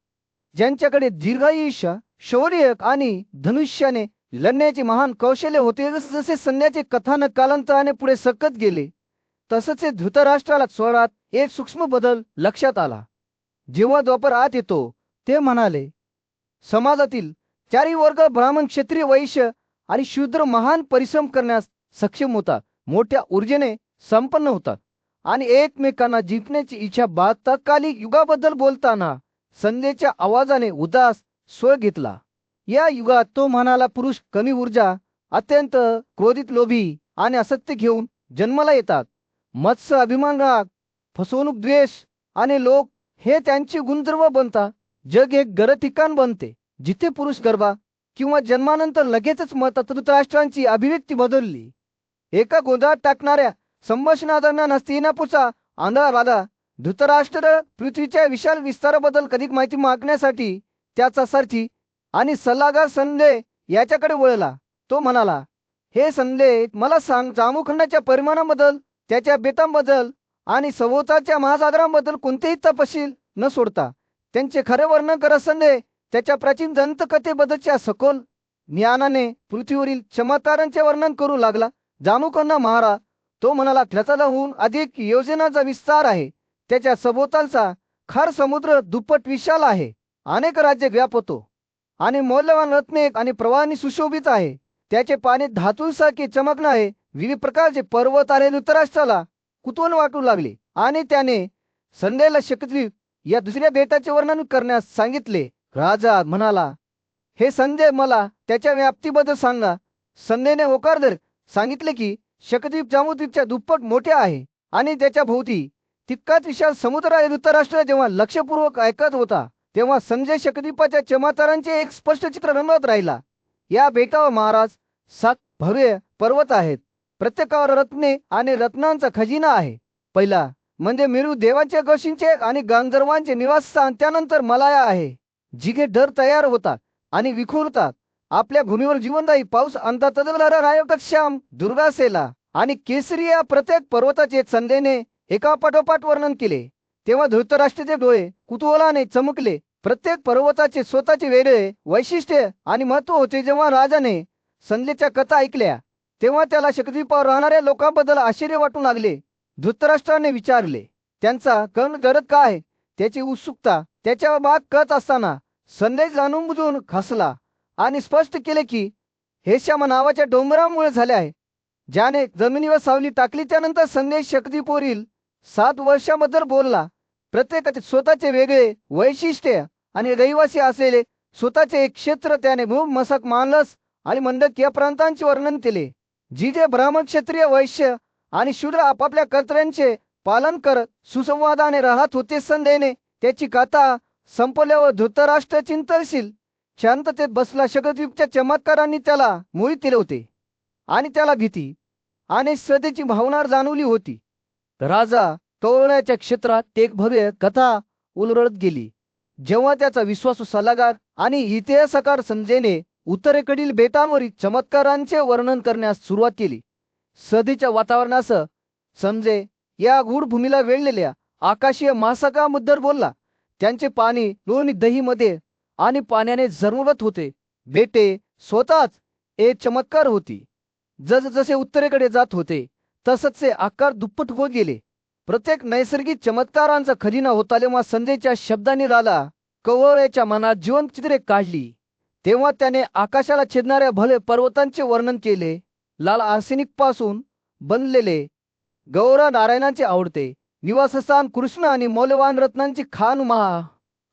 ज्यांच्याकडे दीर्घायुष्य, शौर्य आणि धनुष्याने लढण्याचे महान कौशल्य होते. जसे सैन्याचे कथानक कालांतराने पुढे सरकत गेले, तसंच धृतराष्ट्राला स्वरात एक सूक्ष्म बदल लक्षात आला. जेव्हा द्वापर आत येतो, ते म्हणाले, समाजातील चारही वर्ग, ब्राह्मण, क्षत्रिय, वैश्य आणि शूद्र महान परिश्रम करण्यास सक्षम होतात, मोठ्या ऊर्जेने संपन्न होतात आणि एकमेकांना जिंकण्याची इच्छा बाळगतात. कालिक युगाबद्दल बोलताना संदेच्या आवाजाने उदास स्वर घेतला. या युगात तो म्हणाला, पुरुष कमी ऊर्जा, अत्यंत क्रोधित, लोभी आणि असत्य घेऊन जन्माला येतात. मत्स्य, अभिमान, राग, फसवणूक, द्वेष आणि लोक हे त्यांचे गुणधर्म बनतात. जग एक गर ठिकाण बनते जिथे पुरुष गर्भा किंवा जन्मानंतर लगेचच मरतात. धृतराष्ट्रांची अभिव्यक्ती बदलली. एका गोंधळात टाकणाऱ्या संभाषणादरम्यान हस्तिनापूरचा आंधळा राजा धृतराष्ट्र पृथ्वीच्या विशाल विस्ताराबद्दल अधिक माहिती मागण्यासाठी त्याचा सारथी आणि सल्लागार संजय याच्याकडे वळला. तो म्हणाला, हे संजय, मला सांग, जामूखंडाच्या परिमाणाबद्दल, त्याच्या बेतांबद्दल आणि सभोवतालच्या महासागरांबद्दल कोणतेही तपशील न सोडता त्यांचे खरे वर्णन कर. संजय त्याच्या प्राचीन दंतकथेबद्दलच्या सखोल ज्ञानाने पृथ्वीवरील चमत्कारांचे वर्णन करू लागला. जामूखंड महाराज, तो म्हणाला, त्याच्याहून अधिक योजनाचा विस्तार आहे. त्याच्या सभोवतालचा खार समुद्र दुप्पट विशाल आहे. अनेक राज्य व्यापतो आणि मौल्यवान रत्ने आणि प्रवाहांनी सुशोभित आहे. त्याचे पाणी धातूसारखे चमकणे आहे. विविध प्रकारचे पर्वत आणि धृतराष्ट्राला कुतूहल वाटू लागले आणि त्याने संजयला शक्तिद्वीप या दुसऱ्या बेटाचे वर्णन करण्यास सांगितले. राजा म्हणाला, हे संजय, मला त्याच्या व्याप्तीबद्दल सांगा. संजयने होकार सांगितले की शक्तिद्वीप जांबूद्वीपच्या दुप्पट मोठे आहे आणि त्याच्या भोवती तितकाच विशाल समुद्र आहे. धृतराष्ट्र जेव्हा लक्षपूर्वक ऐकत होता, तेव्हा संजय शक्तिद्वीपाच्या चमत्कारांचे एक स्पष्ट चित्र रंगवत राहिला. या बेटावर महाराज 7 भव्य पर्वत आहेत. प्रत्येकावर रत्ने आणि रत्नांचा खजिना आहे. पहिला म्हणजे मेरू देवांच्या गोष्टींचे आणि गांधर्वांचे निवासस्थान. त्यानंतर मलाया आहे, जिथे डर तयार होतात आणि विखुरतात. आपल्या भूमीवर जीवनदायी पाऊस आणतात. रायकट श्याम, दुर्गासेला आणि केसरी या प्रत्येक पर्वताचे संजयने एका पाठोपाठ वर्णन केले. तेव्हा धृतराष्ट्राचे डोळे कुतूहलाने चमकले. प्रत्येक पर्वताचे स्वतःचे वेगळे वैशिष्ट्य आणि महत्व होते. जेव्हा राजाने संजयच्या कथा ऐकल्या, तेव्हा त्याला शक्तिद्वीपावर राहणाऱ्या लोकांबद्दल आश्चर्य वाटू लागले. धृतराष्ट्राने विचारले, त्यांचा कर्ण गरज काय? त्याची उत्सुकता त्याच्या माग कळत असताना संजय जाणून बुजून हसला आणि स्पष्ट केले की हे श्याम नावाच्या डोंगरामुळे झाले आहे, ज्याने जमिनीवर सावली टाकली. त्यानंतर संजय शक्तिद्वीपवरील 7 वर्षांबद्दल बोलला. प्रत्येकाचे स्वतःचे वेगळे वैशिष्ट्य आणि रहिवासी असलेले स्वतःचे एक क्षेत्र त्याने भूम, मसक, मानस आणि मंडक या प्रांतांचे वर्णन केले. जिथे ब्राह्मण, क्षत्रिय, वैश्य आणि शूद्र आपापल्या कर्तव्यांचे पालन करत सुसंवादाने राहत होते. संजयने त्याची कथा संपल्यावर धृतराष्ट्र चिंतनशील शांततेत बसला. शक्तिद्वीपच्या चमत्कारांनी त्याला मोहित केले होते आणि त्याला भीती आणि श्रद्धेची भावना जाणवली होती. राजा कौरण्याच्या क्षेत्रात एक भव्य कथा उलगडत गेली. जेव्हा त्याचा विश्वासू सल्लागार आणि इतिहासकार संजयने उत्तरेकडील बेटांवरील चमत्कारांचे वर्णन करण्यास सुरुवात केली, सध्याच्या वातावरणासह संजय या गूढ भूमीला वेढलेल्या आकाशीय महासागराबद्दल बोलला. त्यांचे पाणी लोणी दहीमध्ये आणि पाण्याने झरमळत होते. बेटे स्वतःच एक चमत्कार होती. जसजसे उत्तरेकडे जात होते, तसच ते आकार दुप्पट होत गेले. प्रत्येक नैसर्गिक चमत्कारांचा खजिना होता. तेव्हा संजयच्या शब्दांनी राजा कौरवाच्या मनात जिवंत चित्रे काढली. तेव्हा त्याने आकाशाला छेदणाऱ्या भले पर्वतांचे वर्णन केले. लाल आर्सेनिक पासून बनलेले गौर नारायणांचे आवडते निवासस्थान, कृष्ण आणि मौल्यवान रत्नांची खान महा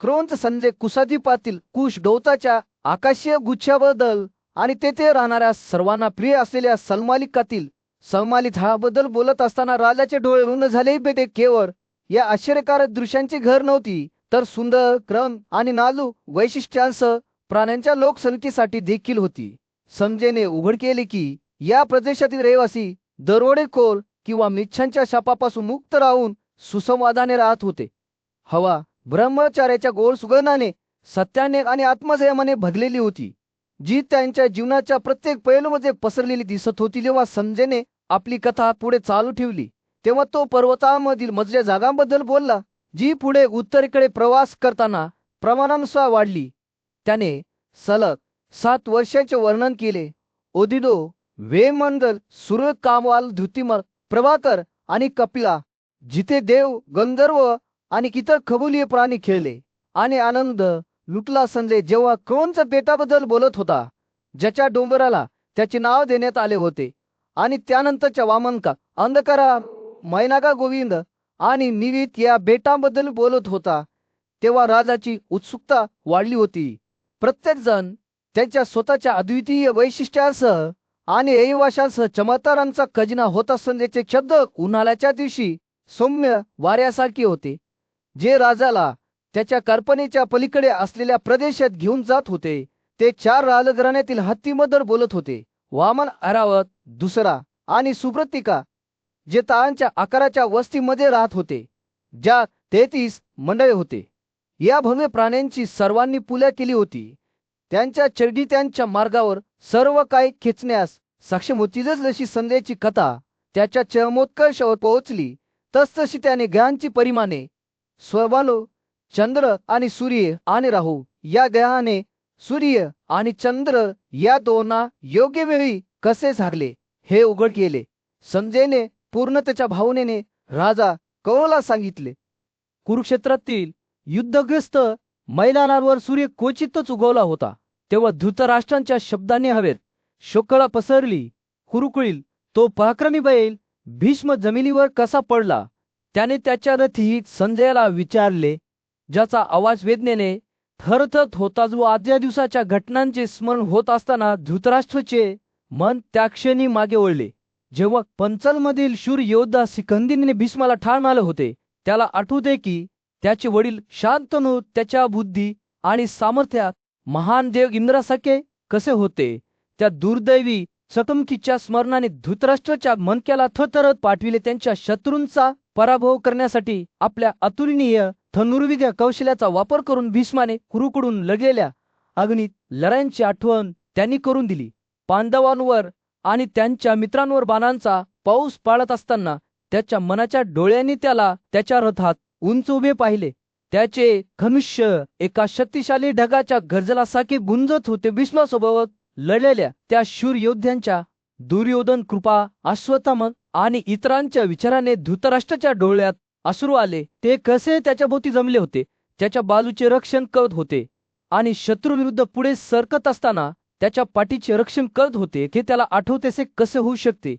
क्रोंच. संजय कुशाद्वीपातील कुश गवताच्या आकाशीय गुच्छाबद्दल आणि तेथे राहणाऱ्या सर्वांना प्रिय असलेल्या सलमालिकातील समालित बद्दल बोलत असताना राजाचे डोळे रुंद झाले. बेटे केवळ या आश्चर्यकारक दृश्यांची घर नव्हती, तर सुंदर क्रम आणि नाजूक वैशिष्ट्यांसह प्राण्यांच्या लोकसंख्येसाठी देखील होती. समजेने उघड केले की या प्रदेशातील रहिवासी दरोडेखोर किंवा मिच्छांच्या शापापासून मुक्त राहून सुसंवादाने राहत होते. हवा ब्रह्मचार्याच्या गोड सुगंधाने, सत्याने आणि आत्मसंयमाने भरलेली होती, जी त्यांच्या जीवनाच्या प्रत्येक पैलूमध्ये पसरलेली दिसत होती. जेव्हा संजयने आपली कथा पुढे चालू ठेवली, तेव्हा तो पर्वतामधील मधल्या जागांबद्दल बोलला, जी पुढे उत्तरेकडे प्रवास करताना प्रमाणानुसार वाढली. त्याने सलग 7 वर्षांचे वर्णन केले. ओदिनो, वेमंडल, सूर्य, कामवाल, धृतिमल, प्रभाकर आणि कपिला, जिथे देव, गंधर्व आणि इतर खगोलीय प्राणी खेळले आणि आनंद लुटला. संजय जेव्हा क्रोनच्या बेटाबद्दल बोलत होता, ज्याच्या डोंगराला त्याचे नाव देण्यात आले होते, आणि त्यानंतरच्या वामनका, अंधकारा, मैनाका गोविंद आणि निवित या बेटांबद्दल बोलत होता, तेव्हा राजाची उत्सुकता वाढली होती. प्रत्येक जण त्यांच्या स्वतःच्या अद्वितीय वैशिष्ट्यांसह आणि रहिवाशांसह चमत्कारांचा खजिना होता. संजयचे शब्द उन्हाळ्याच्या दिवशी सौम्य वाऱ्यासारखे होते, जे राजाला त्याच्या कल्पनेच्या पलीकडे असलेल्या प्रदेशात घेऊन जात होते. ते 4 राजघराण्यातील हत्तीबद्दल बोलत होते, वामन, ऐरावत दुसरा आणि सुब्रतिका, जे ताळांच्या आकाराच्या वस्तीमध्ये राहत होते, ज्यात 33 मंडळे होते. या भव्य प्राण्यांची सर्वांनी पूजा केली होती. त्यांच्या चरडी त्यांच्या मार्गावर सर्व काही खेचण्यास सक्षम होती. जशी संजयची कथा त्याच्या चरमोत्कर्षावर पोहोचली, तसतशी त्याने ग्रहांची परिमाणे, स्वभालो, चंद्र आणि सूर्य आणि राहू या ग्रहाने सूर्य आणि चंद्र या दोनांना योग्य वेळी कसे झाले हे उघड केले. संजयने पूर्णतेच्या भावनेने राजा कौरवला सांगितले. कुरुक्षेत्रातील युद्धग्रस्त मैदानावर सूर्य क्वचितच उगवला होता, तेव्हा धृतराष्ट्रांच्या शब्दाने हवेत शोकळा पसरली. कुरुकुळील तो पराक्रमी बैल भीष्म जमिनीवर कसा पडला. त्याने त्याच्या रथी संजयाला विचारले, ज्याचा आवाज वेदनेने थरथरत होता. जो आजच्या दिवसाच्या घटनांचे स्मरण होत असताना धृतराष्ट्राचे मन त्या क्षणी मागे वळले, जेव्हा पंचलमधील शूर योद्धा सिकंदीने भीष्माला ठार मारले होते. त्याला आठवते की त्याचे वडील शांतनु त्याच्या बुद्धी आणि सामर्थ्यात महान देव इंद्रासारखे कसे होते. त्या दुर्दैवी चकमकीच्या स्मरणाने धृतराष्ट्राच्या मनक्याला थरथरत पाठविले. त्यांच्या शत्रूंचा पराभव करण्यासाठी आपल्या अतुलनीय धनुर्विद्या कौशल्याचा वापर करून भीष्माने कुरुकडून लढलेल्या अग्नीत लढाईची आठवण त्यांनी करून दिली. पांडवांवर आणि त्यांच्या मित्रांवर बाणांचा पाऊस पाडत असताना त्याच्या मनाच्या डोळ्यांनी त्याला त्याच्या रथात उंच उभे पाहिले. त्याचे धनुष्य एका शक्तिशाली ढगाच्या गर्जनासारखे गुंजत होते. भीष्मासोबत लढलेल्या त्या शूर योद्ध्यांच्या दुर्योधन, कृपा, अश्वत्थामा आणि इतरांच्या विचाराने धृतराष्ट्राच्या डोळ्यात अश्रू आले. ते कसे त्याच्याभोवती जमले होते, त्याच्या बाजूचे रक्षण करत होते आणि शत्रूविरुद्ध पुढे सरकत असताना त्याच्या पाठीचे रक्षण करत होते. हे त्याला आठवतेसे कसे होऊ शकते.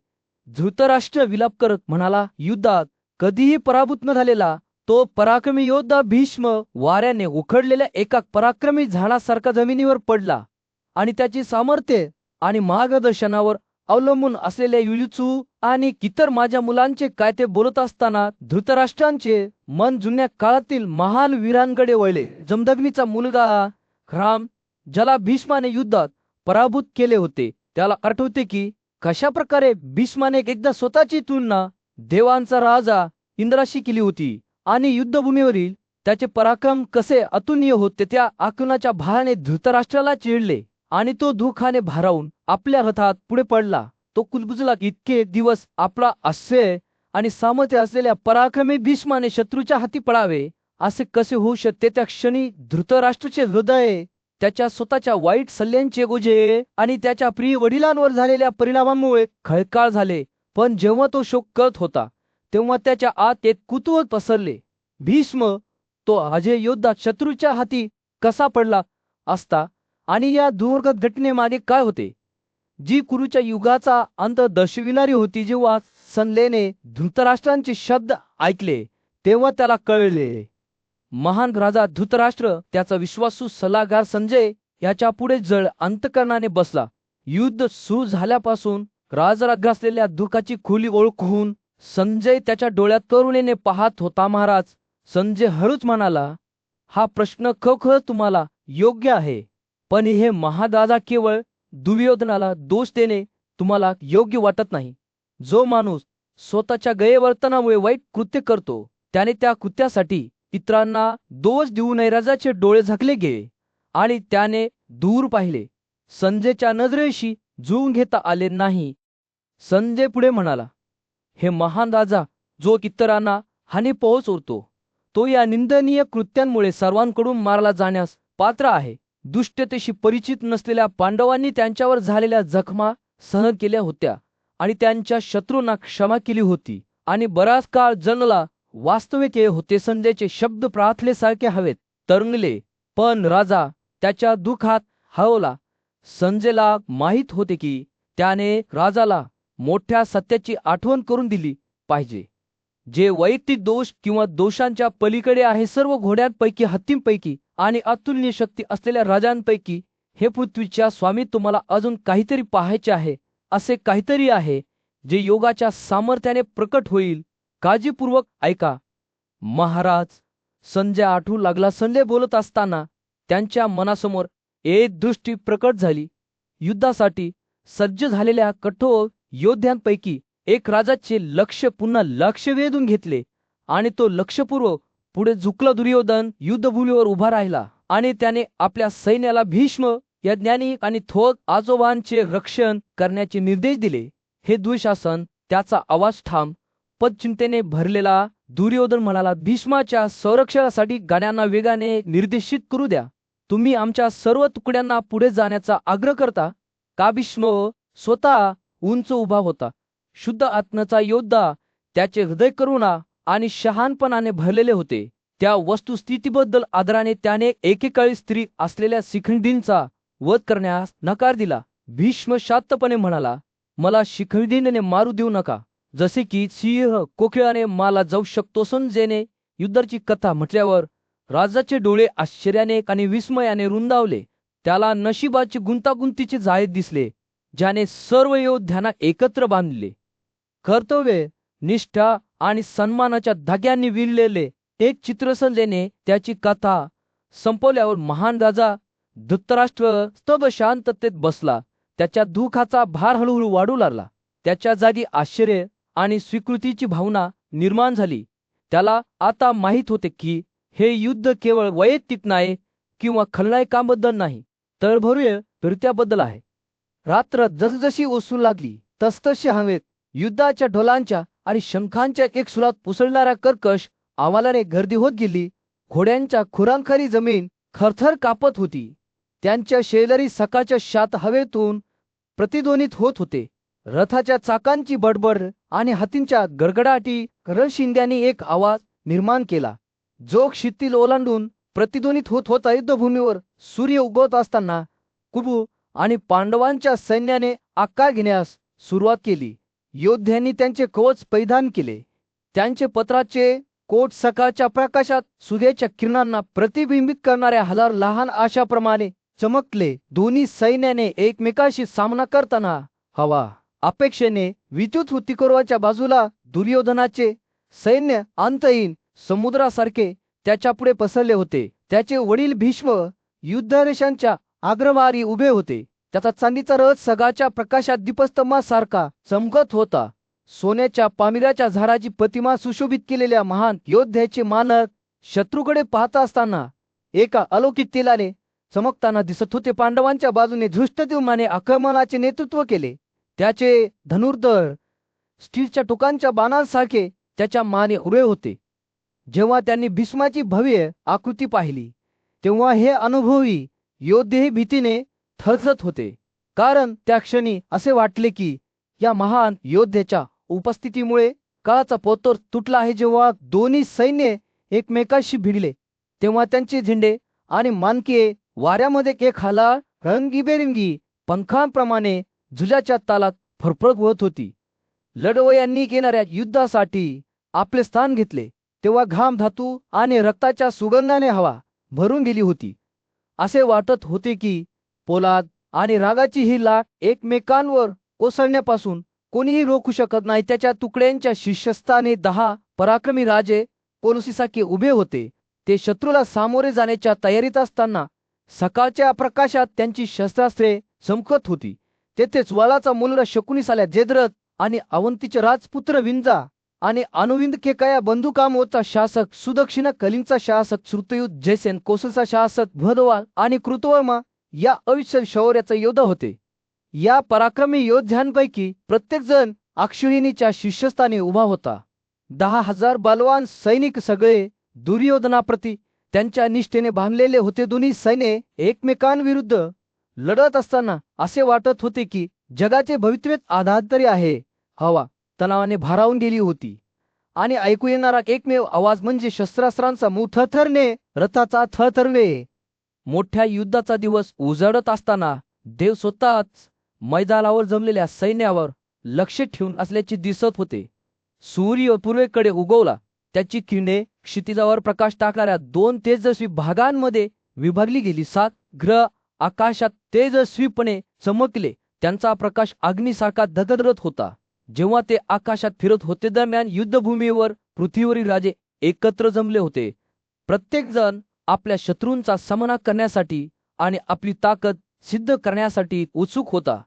धृतराष्ट्र विलाप करत म्हणाला, युद्धात कधीही पराभूत न झालेला तो पराक्रमी योद्धा भीष्म वाऱ्याने उखडलेल्या एका पराक्रमी झाडासारखा जमिनीवर पडला आणि त्याची सामर्थ्य आणि मार्गदर्शनावर अवलंबून असलेल्या युयुत्सू आणि इतर माझ्या मुलांचे काय ते बोलत असताना धृतराष्ट्रांचे मन जुन्या काळातील महान वीरांकडे वळले. जमदग्नीचा मुलगा राम, ज्याला भीष्माने युद्धात पराभूत केले होते, त्याला आठवते की कशा प्रकारे भीष्माने एकदा स्वतःची तुलना देवांचा राजा इंद्राशी केली होती आणि युद्धभूमीवरील त्याचे पराक्रम कसे अतुलनीय होते. त्या आक्रमणाच्या भाराने धृतराष्ट्राला चिडले आणि तो दुःखाने भारावून आपल्या रथात पुढे पडला. तो कुजबुजला, इतके दिवस आपला आश्रय आणि सामर्थ्य असलेल्या पराक्रमी भीष्माने शत्रूच्या हाती पडावे असे कसे होऊ शकते. त्या क्षणी धृतराष्ट्राचे हृदय त्याच्या स्वतःच्या वाईट सल्ल्यांचे ओझे आणि त्याच्या प्रिय वडिलांवर झालेल्या परिणामामुळे खळकाळ झाले. पण जेव्हा तो शोक करत होता, तेव्हा त्याच्या आत एक कुतूहल पसरले. भीष्म, तो अजय योद्धा, शत्रूच्या हाती कसा पडला असता आणि या दुर्गत घटनेमागे काय होते, जी कुरुच्या युगाचा अंत दर्शविणारी होती. जेव्हा संजयने धृतराष्ट्रांचे शब्द ऐकले, तेव्हा त्याला कळले, महान राजा धृतराष्ट्र त्याचा विश्वासू सल्लागार संजय याच्या पुढे जड अंतकरणाने बसला. युद्ध सुरू झाल्यापासून राजरात घासलेल्या दुःखाची खोली ओळखून संजय त्याच्या डोळ्यात करुणेने पाहत होता. महाराज, संजय हळूच म्हणाला, हा प्रश्न खरोखर तुम्हाला योग्य आहे, पण हे महादादा केवळ दुर्योधनाला दोष देणे तुम्हाला योग्य वाटत नाही. जो माणूस स्वतःच्या गैरवर्तनामुळे वाईट कृत्य करतो त्याने त्या कृत्यासाठी इतरांना दोष देऊ नये. राजाचे डोळे झाकले गेले आणि त्याने दूर पाहिले. संजयच्या नजरेशी जुळून घेता आले नाही. संजय पुढे म्हणाला, हे महान राजा जो इतरांना हानी पोहोचवतो तो या निंदनीय कृत्यांमुळे सर्वांकडून मारला जाण्यास पात्र आहे. दुष्टतेशी परिचित नसलेल्या पांडवांनी त्यांच्यावर झालेल्या जखमा सहन केल्या होत्या आणि त्यांच्या शत्रूंना क्षमा केली होती आणि बराच काळ जनला वास्तविक हे होते. संजयचे शब्द प्रार्थनेसारखे हवेत तरंगले, पण राजा त्याच्या दुःखात हरवला. संजयला माहीत होते की त्याने राजाला मोठ्या सत्याची आठवण करून दिली पाहिजे, जे वैयक्तिक दोष किंवा दोषांच्या पलीकडे आहे. सर्व घोड्यांपैकी, हत्तींपैकी आणि अतुलनीय शक्ती असलेल्या राजांपैकी हे पृथ्वीच्या स्वामी, तुम्हाला अजून काहीतरी पाहायचे आहे. असे काहीतरी आहे जे योगाच्या सामर्थ्याने प्रकट होईल. काळजीपूर्वक ऐका महाराज. संजय आठवू लागला. संजय बोलत असताना त्यांच्या मनासमोर एक दृष्टी प्रकट झाली. युद्धासाठी सज्ज झालेल्या कठोर योद्ध्यांपैकी एक राजाचे पुन्हा लक्ष वेधून घेतले आणि तो लक्षपूर्वक पुढे झुकला. दुर्योधन युद्धभूमीवर उभा राहिला आणि त्याने आपल्या सैन्याला भीष्म या ज्ञानी आणि थोर आजोबांचे रक्षण करण्याचे निर्देश दिले. हे दुःशासन. त्याचा आवाज ठाम पण चिंतेने भरलेला. दुर्योधन म्हणाला, भीष्माच्या संरक्षणासाठी गाड्यांना वेगाने निर्देशित करू द्या. तुम्ही आमच्या सर्व तुकड्यांना पुढे जाण्याचा आग्रह करता का? भीष्म स्वतः उंच उभा होता, शुद्ध आत्म्याचा योद्धा. त्याचे हृदय करुणा आणि शहाणपणाने भरलेले होते. त्या वस्तुस्थितीबद्दल आदराने त्याने एकेकाळी स्त्री असलेल्या शिखंडींचा वध करण्यास नकार दिला. भीष्म शांतपणे म्हणाला, मला शिखंडीने मारू देऊ नका, जसे की सिंह कोकिळाने मारला जाऊ शकतो. संजयने युद्धाची कथा म्हटल्यावर राजाचे डोळे आश्चर्याने आणि विस्मयाने रुंदावले. त्याला नशिबाचे गुंतागुंतीचे जाळे दिसले, ज्याने सर्व योद्ध्यांना एकत्र बांधले. कर्तव्य, निष्ठा आणि सन्मानाच्या धाग्यांनी विणलेले एक चित्र. संजयने त्याची कथा संपवल्यावर महान राजा धृतराष्ट्र स्तब्ध शांततेत बसला. त्याच्या दुःखाचा भार हळूहळू वाढू लागला. त्याच्या जागी आश्चर्य आणि स्वीकृतीची भावना निर्माण झाली. त्याला आता माहीत होते की हे युद्ध केवळ वैयक्तिक नाही किंवा खलनायकांबद्दल नाही, तर भव्य फिरत्याबद्दल आहे. रात्र जसजशी ओसू लागली तसतसे हवेत युद्धाच्या ढोलांच्या आणि शंखांच्या एक सुरात पुसळणाऱ्या कर्कश आवाजाने गर्दी होत गेली. घोड्यांच्या खुरांखाली जमीन थरथर कापत होती. त्यांच्या शेजारी सकाळच्या शात हवेतून प्रतिध्वनित होत होते. रथाच्या चाकांची बडबड आणि हातींच्या गडगडाटी रणशिंद्यांनी एक आवाज निर्माण केला, जो क्षितिज ओलांडून प्रतिध्वनित होत होता. युद्धभूमीवर सूर्य उगवत असताना कुरु आणि पांडवांच्या सैन्याने आकार घेण्यास सुरुवात केली. योद्ध्यांनी त्यांचे कवच परिधान केले. त्यांचे पत्राचे कोट सकाळच्या प्रकाशात सूर्याच्या किरणांना प्रतिबिंबित करणाऱ्या हजार लहान आशाप्रमाणे चमकले. दोन्ही सैन्याने एकमेकाशी सामना करताना हवा अपेक्षेने विद्युत होती. कौरवाच्या बाजूला दुर्योधनाचे सैन्य अंतहीन समुद्रासारखे त्याच्या पुढे पसरले होते. त्याचे वडील भीष्म युद्धरेषांच्या अग्रभागी उभे होते. त्याचा चांदीचा रथ सकाळच्या प्रकाशात दीपस्तंभासारखा चमकत होता. सोन्याच्या पामिराच्या झाडाची प्रतिमा सुशोभित केलेल्या महान योद्ध्याचे मानक शत्रूकडे पाहत असताना एका अलौकिक तेलाने चमकताना दिसत होते. पांडवांच्या बाजूने धृष्टद्युम्नाने आक्रमणाचे नेतृत्व केले. त्याचे धनुर्धर स्टीलच्या टोकांच्या बाणांसारखे त्याच्या माने उभे होते. जेव्हा त्यांनी भीष्माची भव्य आकृती पाहिली तेव्हा हे अनुभवी योद्धेही भीतीने थरथरत होते, कारण त्या क्षणी असे वाटले की या महान योद्ध्याच्या उपस्थितीमुळे काळाचा पोतर तुटला आहे. जेव्हा दोन्ही सैन्य एकमेकाशी भिडले तेव्हा त्यांचे झेंडे आणि मानके वाऱ्यामध्ये एक हाला रंगीबेरंगी पंखांप्रमाणे झुल्याच्या तालात फरफरत होत होती. लढवयांनी येणाऱ्या युद्धासाठी आपले स्थान घेतले तेव्हा घाम, धातू आणि रक्ताच्या सुगंधाने हवा भरून गेली होती. असे वाटत होते की पोलाद आणि रागाची ही लाट एकमेकांवर कोसळण्यापासून कोणीही रोखू शकत नाही. त्याच्या तुकड्यांच्या शीर्षस्थानी 10 पराक्रमी राजे पोलिसीसारखे उभे होते. ते शत्रूला सामोरे जाण्याच्या तयारीत असताना सकाळच्या प्रकाशात त्यांची शस्त्रास्त्रे चमकत होती. तेथेच वालाचा मुलगा शकुनी साल्या जेद्रथ आणि अवंतीचे राजपुत्र विंजा आणि अनुविंद केकाया बंधुकामोचा शासक सुदक्षिणा कलिंगचा शासक श्रुतयुत जयसेन कोसलचा शासक भदवाल आणि कृतवर्मा या अविश्वास शौर्याचे योद्धा होते. या पराक्रमी योद्ध्यांपैकी प्रत्येक जण अक्षौहिणीच्या शीर्षस्थानी उभा होता. 10,000 बलवान सैनिक सगळे दुर्योधनाप्रती त्यांच्या निष्ठेने बांधलेले होते. दोन्ही सैन्य एकमेकांविरुद्ध लढत असताना असे वाटत होते की जगाचे भवितव्य आधार आहे. हवा तणावाने भारावून गेली होती आणि ऐकू येणारा एकमेव आवाज म्हणजे शस्त्रास्त्रांचा थरथरणे, रथाचा थरथरणे. मोठ्या युद्धाचा दिवस उजाडत असताना देव स्वतःच मैदानावर जमलेल्या सैन्यावर लक्ष ठेवून असल्याचे दिसत होते. सूर्य पूर्वेकडे उगवला. त्याची किरणे क्षितिजावर प्रकाश टाकणाऱ्या 2 तेजस्वी भागांमध्ये विभागली गेली. 7 ग्रह आकाशात तेजस्वीपणे चमकले. त्यांचा प्रकाश अग्नीसारखा धगधगत होता. जेव्हा ते आकाशात फिरत होते दरम्यान युद्धभूमीवर पृथ्वीवरील राजे एकत्र जमले होते. प्रत्येक जण आपल्या शत्रूंचा सामना करण्यासाठी आणि आपली ताकद सिद्ध करण्यासाठी उत्सुक होता.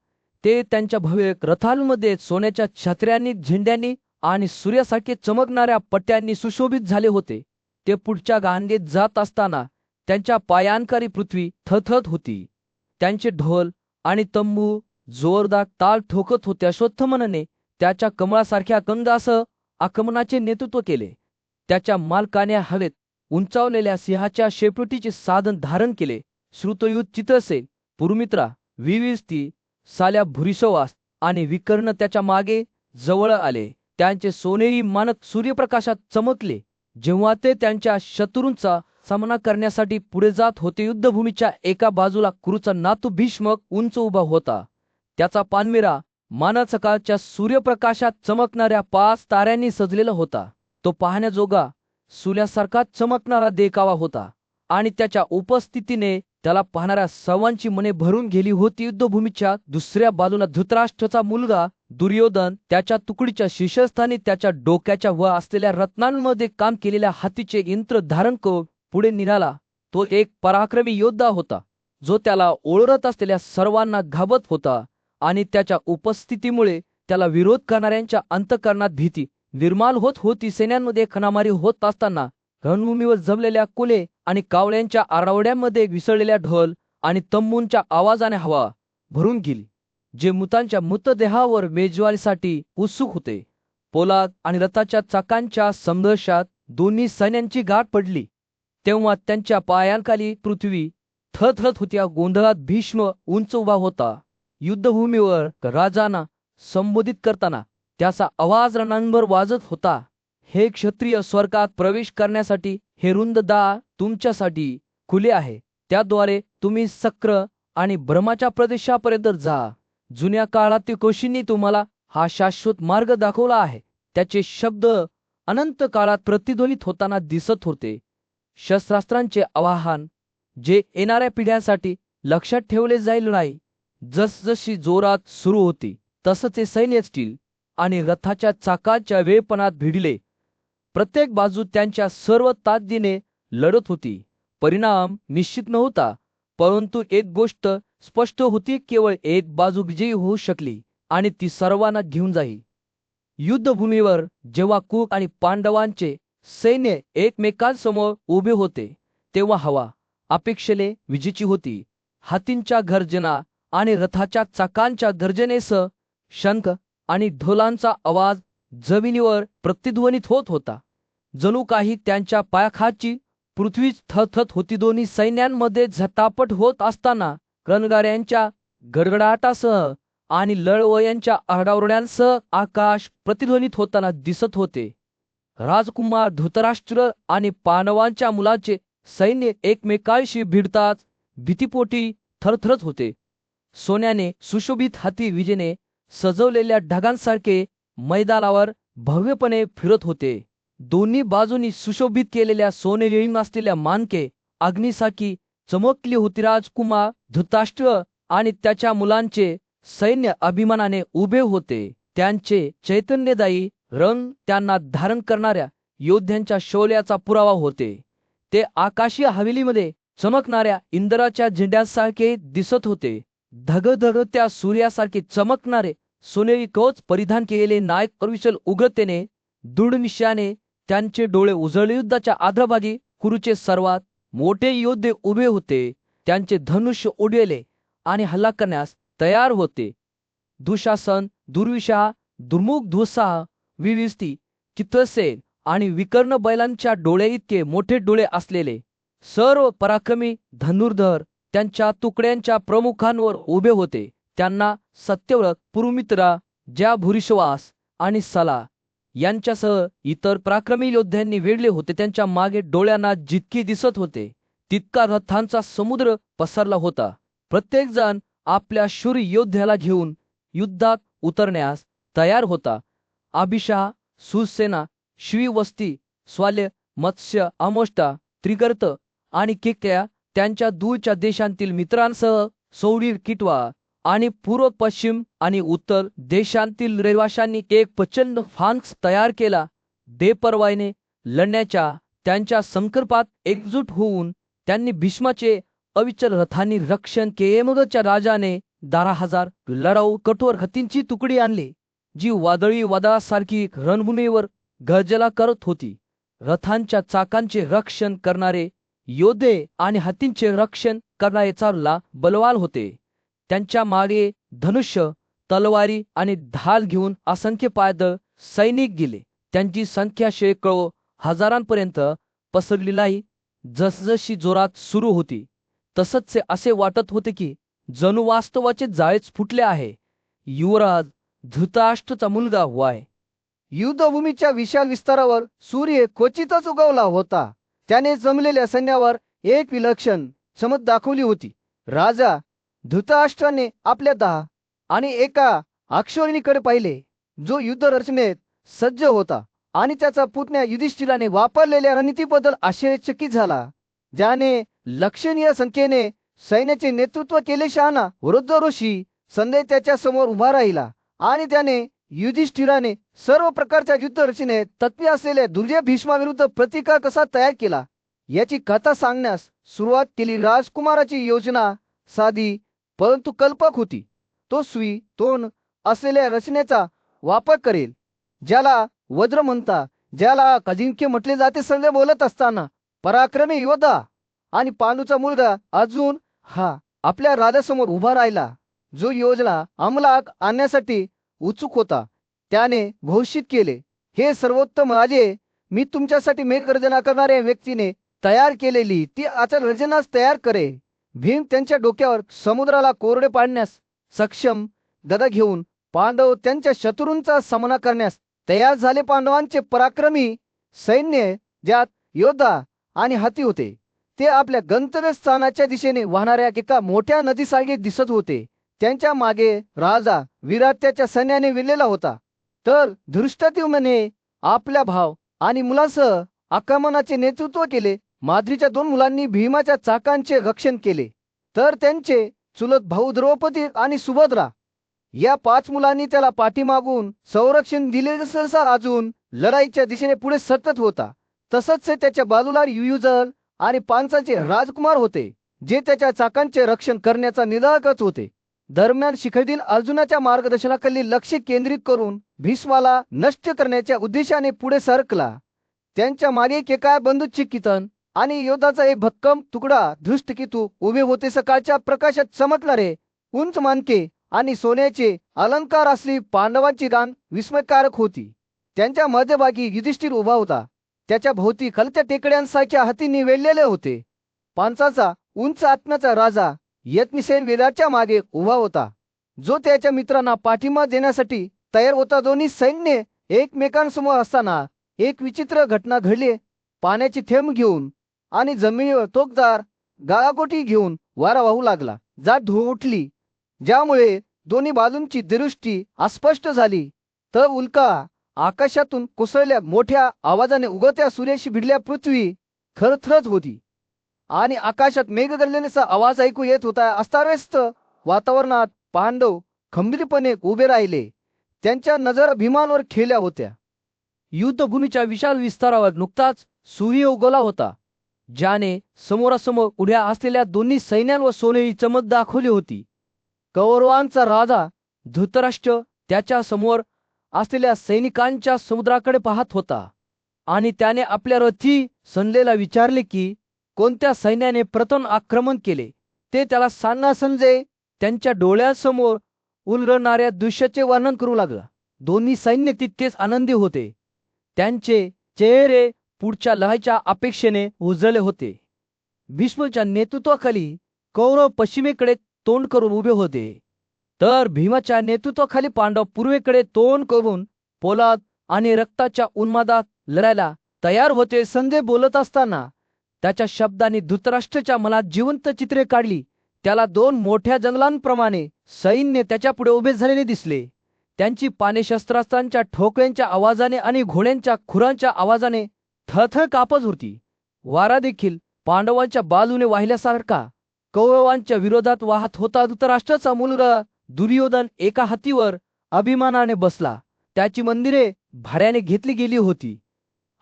ते त्यांच्या भव्य रथांमध्ये सोन्याच्या छत्र्यांनी, झेंड्यांनी आणि सूर्यासारखे चमकणाऱ्या पट्ट्यांनी सुशोभित झाले होते. ते पुढच्या गांगेत जात असताना त्यांच्या पायांखाली पृथ्वी थरथरत होती. त्यांचे ढोल आणि तंबू जोरदार ताल ठोकत होते. अश्वत्थाम्याने त्याच्या कमळासारख्या कंदासह आक्रमणाचे नेतृत्व केले. त्याच्या मालकाने हवेत उंचावलेल्या सिंहाच्या शेपटीचे साधन धारण केले. श्रुतयुत चित्रसेन, पुरुमित्रा, विविस्ती, साल्या भुरिश्वास आणि विकर्ण त्याच्या मागे जवळ आले. त्यांचे सोनेरी मानक सूर्यप्रकाशात चमकले जेव्हा ते त्यांच्या शत्रूंचा सामना करण्यासाठी पुढे जात होते. युद्धभूमीच्या एका बाजूला कुरूचा नातू भीष्मक उंच उभा होता. त्याचा पानमेरा मानव सकाळच्या सूर्यप्रकाशात चमकणाऱ्या 5 ताऱ्यांनी सजलेला होता. तो पाहण्याजोगा सूर्यासारखा चमकणारा देखावा होता आणि त्याच्या उपस्थितीने त्याला पाहणाऱ्या सर्वांची मने भरून गेली होती. युद्धभूमीच्या दुसऱ्या बाजूला धृतराष्ट्राचा मुलगा दुर्योधन त्याच्या तुकडीच्या शीर्षस्थानी त्याच्या डोक्याच्या वर असलेल्या रत्नांमध्ये काम केलेल्या हातीचे यंत्र धारण करून पुढे निघाला. तो एक पराक्रमी योद्धा होता जो त्याला ओळखत असलेल्या सर्वांना घाबरत होता आणि त्याच्या उपस्थितीमुळे त्याला विरोध करणाऱ्यांच्या अंतःकरणात भीती निर्माण होत होती. सैन्यांमध्ये खणामारी होत असताना रणभूमीवर जमलेल्या कुले आणि कावळ्यांच्या आरवड्यामध्ये विसळलेल्या ढोल आणि तंबूंच्या आवाजाने हवा भरून गेली, जे मृतांच्या मृतदेहावर मेजवानीसाठी उत्सुक होते. पोलाद आणि रथाच्या चाकांच्या संघर्षात दोन्ही सैन्यांची गाठ पडली तेव्हा त्यांच्या पायांखाली पृथ्वी थरथरत होती. या गोंधळात भीष्म उंच उभा होता. युद्धभूमीवर राजांना संबोधित करताना त्याचा आवाज रणांवर वाजत होता. हे क्षत्रिय, स्वर्गात प्रवेश करण्यासाठी हे रुंद दार तुमच्यासाठी खुले आहे. त्याद्वारे तुम्ही सक्र आणि ब्रह्माच्या प्रदेशापर्यंत जा. जुन्या काळातील ऋषींनी तुम्हाला हा शाश्वत मार्ग दाखवला आहे. त्याचे शब्द अनंत काळात प्रतिध्वनित होताना दिसत होते. शस्त्रास्त्रांचे आवाहन जे येणाऱ्या पिढ्यांसाठी लक्षात ठेवले जाईल नाही. जसजशी जोरात सुरू होती तसं ते सैन्य स्टील आणि रथाच्या चाकाच्या वेळपणात भिडले. प्रत्येक बाजू त्यांच्या सर्व ताकदीने लढत होती. परिणाम निश्चित नव्हता, परंतु एक गोष्ट स्पष्ट होती, केवळ एक बाजू विजयी होऊ शकली आणि ती सर्वांना घेऊन जाईल. युद्धभूमीवर जेव्हा कुक आणि पांडवांचे सैन्य एकमेकांसमोर उभे होते तेव्हा हवा अपेक्षेने विजेची होती. हातींच्या गर्जना आणि रथाच्या चाकांच्या गर्जनेसह शंख आणि ढोलांचा आवाज जमिनीवर प्रतिध्वनित होत होता. जणू काही त्यांच्या पायाखालची पृथ्वीच थरथरत होती. दोन्ही सैन्यांमध्ये झटापट होत असताना रणगाड्यांच्या गडगडाटासह आणि लढवयांच्या आरडाओरड्यांसह आकाश प्रतिध्वनित होताना दिसत होते. राजकुमार धृतराष्ट्र आणि पांडवांच्या मुलाचे सैन्य एकमेकांशी भिडताच भीतीपोटी थरथरत होते. सोन्याने सुशोभित हाती विजेने सजवलेल्या ढगांसारखे मैदानावर भव्यपणे फिरत होते. दोन्ही बाजूंनी सुशोभित केलेल्या सोनेरी असलेल्या मानके अग्नीसारखी चमकली होती. राजकुमार धृतराष्ट्र आणि त्याच्या मुलांचे सैन्य अभिमानाने उभे होते. त्यांचे चैतन्यदायी रंग त्यांना धारण करणाऱ्या योद्ध्यांच्या शौर्याचा पुरावा होते. ते आकाशीय हवेलीमध्ये चमकणाऱ्या इंद्राच्या झेंड्यासारखे दिसत होते. धगधगत्या सूर्यासारखे चमकणारे सोनेरी कवच परिधान केलेले नायक अविचल उग्रतेने दृढ निश्चयाने त्यांचे डोळे उजळले. युद्धाच्या आद्रभागी कुरुचे सर्वात मोठे योद्धे उभे होते. त्यांचे धनुष्य उडलेले आणि हल्ला करण्यास तयार होते. दुःशासन, दुर्विशाह, दुर्मुख दुस्साह, विविस्ती, चित्रसेन आणि विकर्ण बैलांच्या डोळे इतके मोठे डोळे असलेले सर्व पराक्रमी धनुर्धर त्यांच्या तुकड्यांच्या प्रमुखांवर उभे होते. त्यांना सत्यव्रत, पुरुमित्रा, ज्या भूरिश्वास आणि सला यांच्यासह इतर पराक्रमी योद्ध्यांनी वेढले होते. त्यांच्या मागे डोळ्यांना जितके दिसत होते तितका रथांचा समुद्र पसरला होता. प्रत्येक जण आपल्या शूर योद्ध्याला घेऊन युद्धात उतरण्यास तयार होता. अभिषा, सुसेना, श्रीवस्ती, स्वाल्य, मत्स्य, अमोष्टा, त्रिगर्त आणि केकया त्यांच्या दूरच्या देशांतील मित्रांसह सौरीर, किटवा आणि पूर्व, पश्चिम आणि उत्तर देशांतील रहिवाशांनी एक प्रचंड फांक्स तयार केला. बेपर्वाईने लढण्याच्या त्यांच्या संकल्पात एकजूट होऊन त्यांनी भीष्माचे अविचल रथांनी रक्षण केले. मगधच्या राजाने 12,000 लढाऊ कठोर हत्तींची तुकडी आणली, जी वादळी वादळासारखी रणभूमीवर गर्जना करत होती. रथांच्या चाकांचे रक्षण करणारे योद्धे आणि हत्तींचे रक्षण करणारे चालला बलवान होते. त्यांच्या मागे धनुष्य, तलवारी आणि ढाल घेऊन असंख्य पायदळ सैनिक गेले. त्यांची संख्या शेकडो हजारांपर्यंत पसरलेली. जसजशी जोरात सुरू होती तसच असे वाटत होते की जणू वास्तवाचे जाळेच फुटले आहे. युवराज धृतराष्ट्राचा मुलगा वाय युद्धभूमीच्या विशाल विस्तारावर सूर्य क्वचितच उगवला होता. त्याने जमलेल्या सैन्यावर एक विलक्षण चमक दाखवली होती. राजा धृतराष्ट्राने आपल्या 10 आणि एका अक्षौहिणीकडे पाहिले, जो युद्ध रचनेत सज्ज होता आणि त्याचा पुतण्या युधिष्ठिराने वापरलेल्या रणनीतीबद्दल आश्चर्यचकित झाला. ज्याने लक्षणीय संख्येने सैन्याचे नेतृत्व केले. शहाणा वृद्ध ऋषी संदेश त्याच्या समोर उभा राहिला आणि त्याने युधिष्ठिराने सर्व प्रकारच्या युद्ध रचनेत तत्त्वे असलेल्या दुर्जय भीष्माविरुद्ध प्रतिकार कसा तयार केला याची कथा सांगण्यास सुरुवात केली. राजकुमाराची योजना साधी परंतु कल्पक होती. तो सुई तोंड असलेल्या रचनेचा वापर करेल, ज्याला वज्र म्हणता, ज्याला अजिंक्य म्हटले जाते. संजय बोलत असताना पराक्रमी योद्धा आणि पांडूचा मुलगा अर्जुन हा आपल्या राजासमोर उभा राहिला, जो योजना अंमलात आणण्यासाठी उत्सुक होता. त्याने घोषित केले, हे सर्वोत्तम राजे, मी तुमच्यासाठी मेघगर्जना करणाऱ्या व्यक्तीने तयार केलेली ती आचार रचनाच तयार करे. भीम त्यांच्या डोक्यावर समुद्राला कोरडे पाडण्यास सक्षम गदा घेऊन पांडव त्यांच्या शत्रूंचा सामना करण्यास तयार झाले. पांडवांचे पराक्रमी सैन्य, ज्यात योद्धा आणि हाती होते, ते आपल्या गंतव्यस्थानाच्या दिशेने वाहणाऱ्या एका मोठ्या नदीसारखे दिसत होते. त्यांच्या मागे राजा विराट त्याच्या सैन्याने विणलेला होता. तर धृष्टद्युम्नाने आपल्या भाव आणि मुलांसह आक्रमणाचे नेतृत्व केले. माद्रीच्या 2 मुलांनी भीमाच्या चाकांचे रक्षण केले. तर त्यांचे चुलत भाऊ द्रौपदी आणि सुभद्रा या 5 मुलांनी त्याला पाठीमागून संरक्षण दिले. सहसा अजून लढाईच्या दिशेने पुढे सरकत होता. तसंच त्याच्या बाजूला युयुधन आणि पांचाचे राजकुमार होते, जे त्याच्या चाकांचे रक्षण करण्याचा निर्धार करत होते. दरम्यान शिखरतील अर्जुनाच्या मार्गदर्शनाखाली लक्ष केंद्रित करून भीष्माला नष्ट करण्याच्या उद्देशाने पुढे सरकला. त्यांच्या मागे केकाय बंधूचे कीर्तन आणि योद्धाचा एक भक्कम तुकडा धृष्टकेतू उभे होते. सकाळच्या प्रकाशात चमकणारे उंच मानके आणि सोन्याचे अलंकार असली पांडवांची रान विस्मयकारक होती. त्यांच्या मध्यभागी युधिष्ठिर उभा होता. त्याच्या भोवती खालच्या टेकड्यांसारख्या हातींनी वेढलेले होते. पांचाचा उंच आत्म्याचा राजा यज्ञसेन विराटच्या मागे उभा होता, जो त्याच्या मित्रांना पाठिंबा देण्यासाठी तयार होता. दोन्ही सैन्य एकमेकांसमोर असताना एक विचित्र घटना घडली. पाण्याची थेंब घेऊन आणि जमिनीवर टोकदार गाळाकोटी घेऊन वारा वाहू लागला. जाट धूळ उठली, ज्यामुळे दोन्ही बाजूंची दृष्टी अस्पष्ट झाली. तर उल्का आकाशातून कोसळल्या. मोठ्या आवाजाने उगवत्या सूर्याशी भिडल्या पृथ्वी थरथरत होती आणि आकाशात मेघगर्जनेचा आवाज ऐकू येत होता. अस्ताव्यस्त वातावरणात पांडव खंबीरपणे उभे राहिले. त्यांच्या नजरा भीमांवर ठेवल्या होत्या. युद्धभूमीच्या विशाल विस्तारावर नुकताच सूर्य उगवला होता, ज्याने समोरासमोर उभ्या असलेल्या दोन्ही सैन्यांवर सोनेरी चमक दाखवली होती. कौरवांचा राजा धृतराष्ट्र त्याच्या समोर असलेल्या सैनिकांच्या समुद्राकडे पाहत होता आणि त्याने आपल्या रथी संजयला विचारले की कोणत्या सैन्याने प्रथम आक्रमण केले. ते त्याला सांगना संजय त्यांच्या डोळ्यासमोर उलगडणाऱ्या दृश्याचे वर्णन करू लागला. दोन्ही सैन्य तितकेच आनंदी होते. त्यांचे चेहरे पुढच्या लढाईच्या अपेक्षेने उजळले होते. भीष्मच्या नेतृत्वाखाली कौरव पश्चिमेकडे तोंड करून उभे होते, तर भीमाच्या नेतृत्वाखाली पांडव पूर्वेकडे तोंड करून पोलाद आणि रक्ताच्या उन्मादात लढायला तयार होते. संजय बोलत असताना त्याच्या शब्दांनी धृतराष्ट्राच्या मनात जिवंत चित्रे काढली. त्याला दोन मोठ्या जंगलांप्रमाणे सैन्य त्याच्यापुढे उभे झालेले दिसले. त्यांची पाने शस्त्रास्त्रांच्या ठोकळ्यांच्या आवाजाने आणि घोड्यांच्या खुरांच्या आवाजाने थरथर कापत होती. वारा देखील पांडवांच्या बाजूने वाहिल्यासारखा कौरवांच्या विरोधात वाहत होता. धृतराष्ट्राचा मुलगा दुर्योधन एका हत्तीवर अभिमानाने बसला. त्याची मंदिरे भाड्याने घेतली गेली होती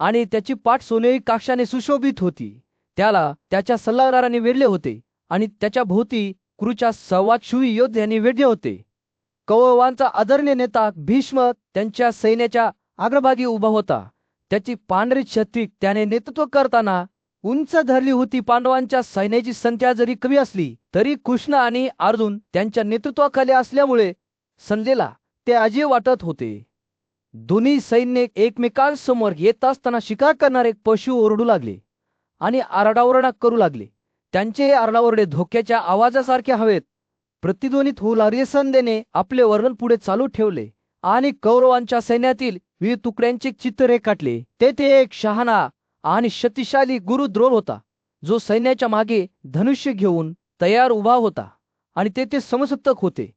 आणि त्याची पाठ सोनेरी काक्षाने सुशोभित होती. त्याला त्याच्या सल्लागाराने वेढले होते आणि त्याच्या भोवती कुरूच्या सर्वात योद्ध्यांनी वेढले होते. कौरवांचा आदरणीय नेता भीष्म त्यांच्या सैन्याच्या अग्रभागी उभा होता. त्याची पांढरी छत्री त्याने नेतृत्व करताना उंच धरली होती. पांडवांच्या सैन्याची संख्या जरी कमी असली तरी कृष्ण आणि अर्जुन त्यांच्या नेतृत्वाखाली असल्यामुळे संजयला ते अजय वाटत होते. दोन्ही सैन्य एकमेकांसमोर येत असताना शिकार करणारे पशु ओरडू लागले आणि आरडाओरडा करू लागले. त्यांचे हे आरडाओरडे धोक्याच्या आवाजासारखे हवेत प्रतिध्वनित होऊ लागले. संजयने आपले वर्णन पुढे चालू ठेवले आणि कौरवांच्या सैन्यातील विविध तुकड्यांचे चित्र रेखाटले. तेथे एक शहाणा आणि शक्तिशाली गुरु द्रोण होता, जो सैन्याच्या मागे धनुष्य घेऊन तयार उभा होता. आणि तेथे समसप्तक होते,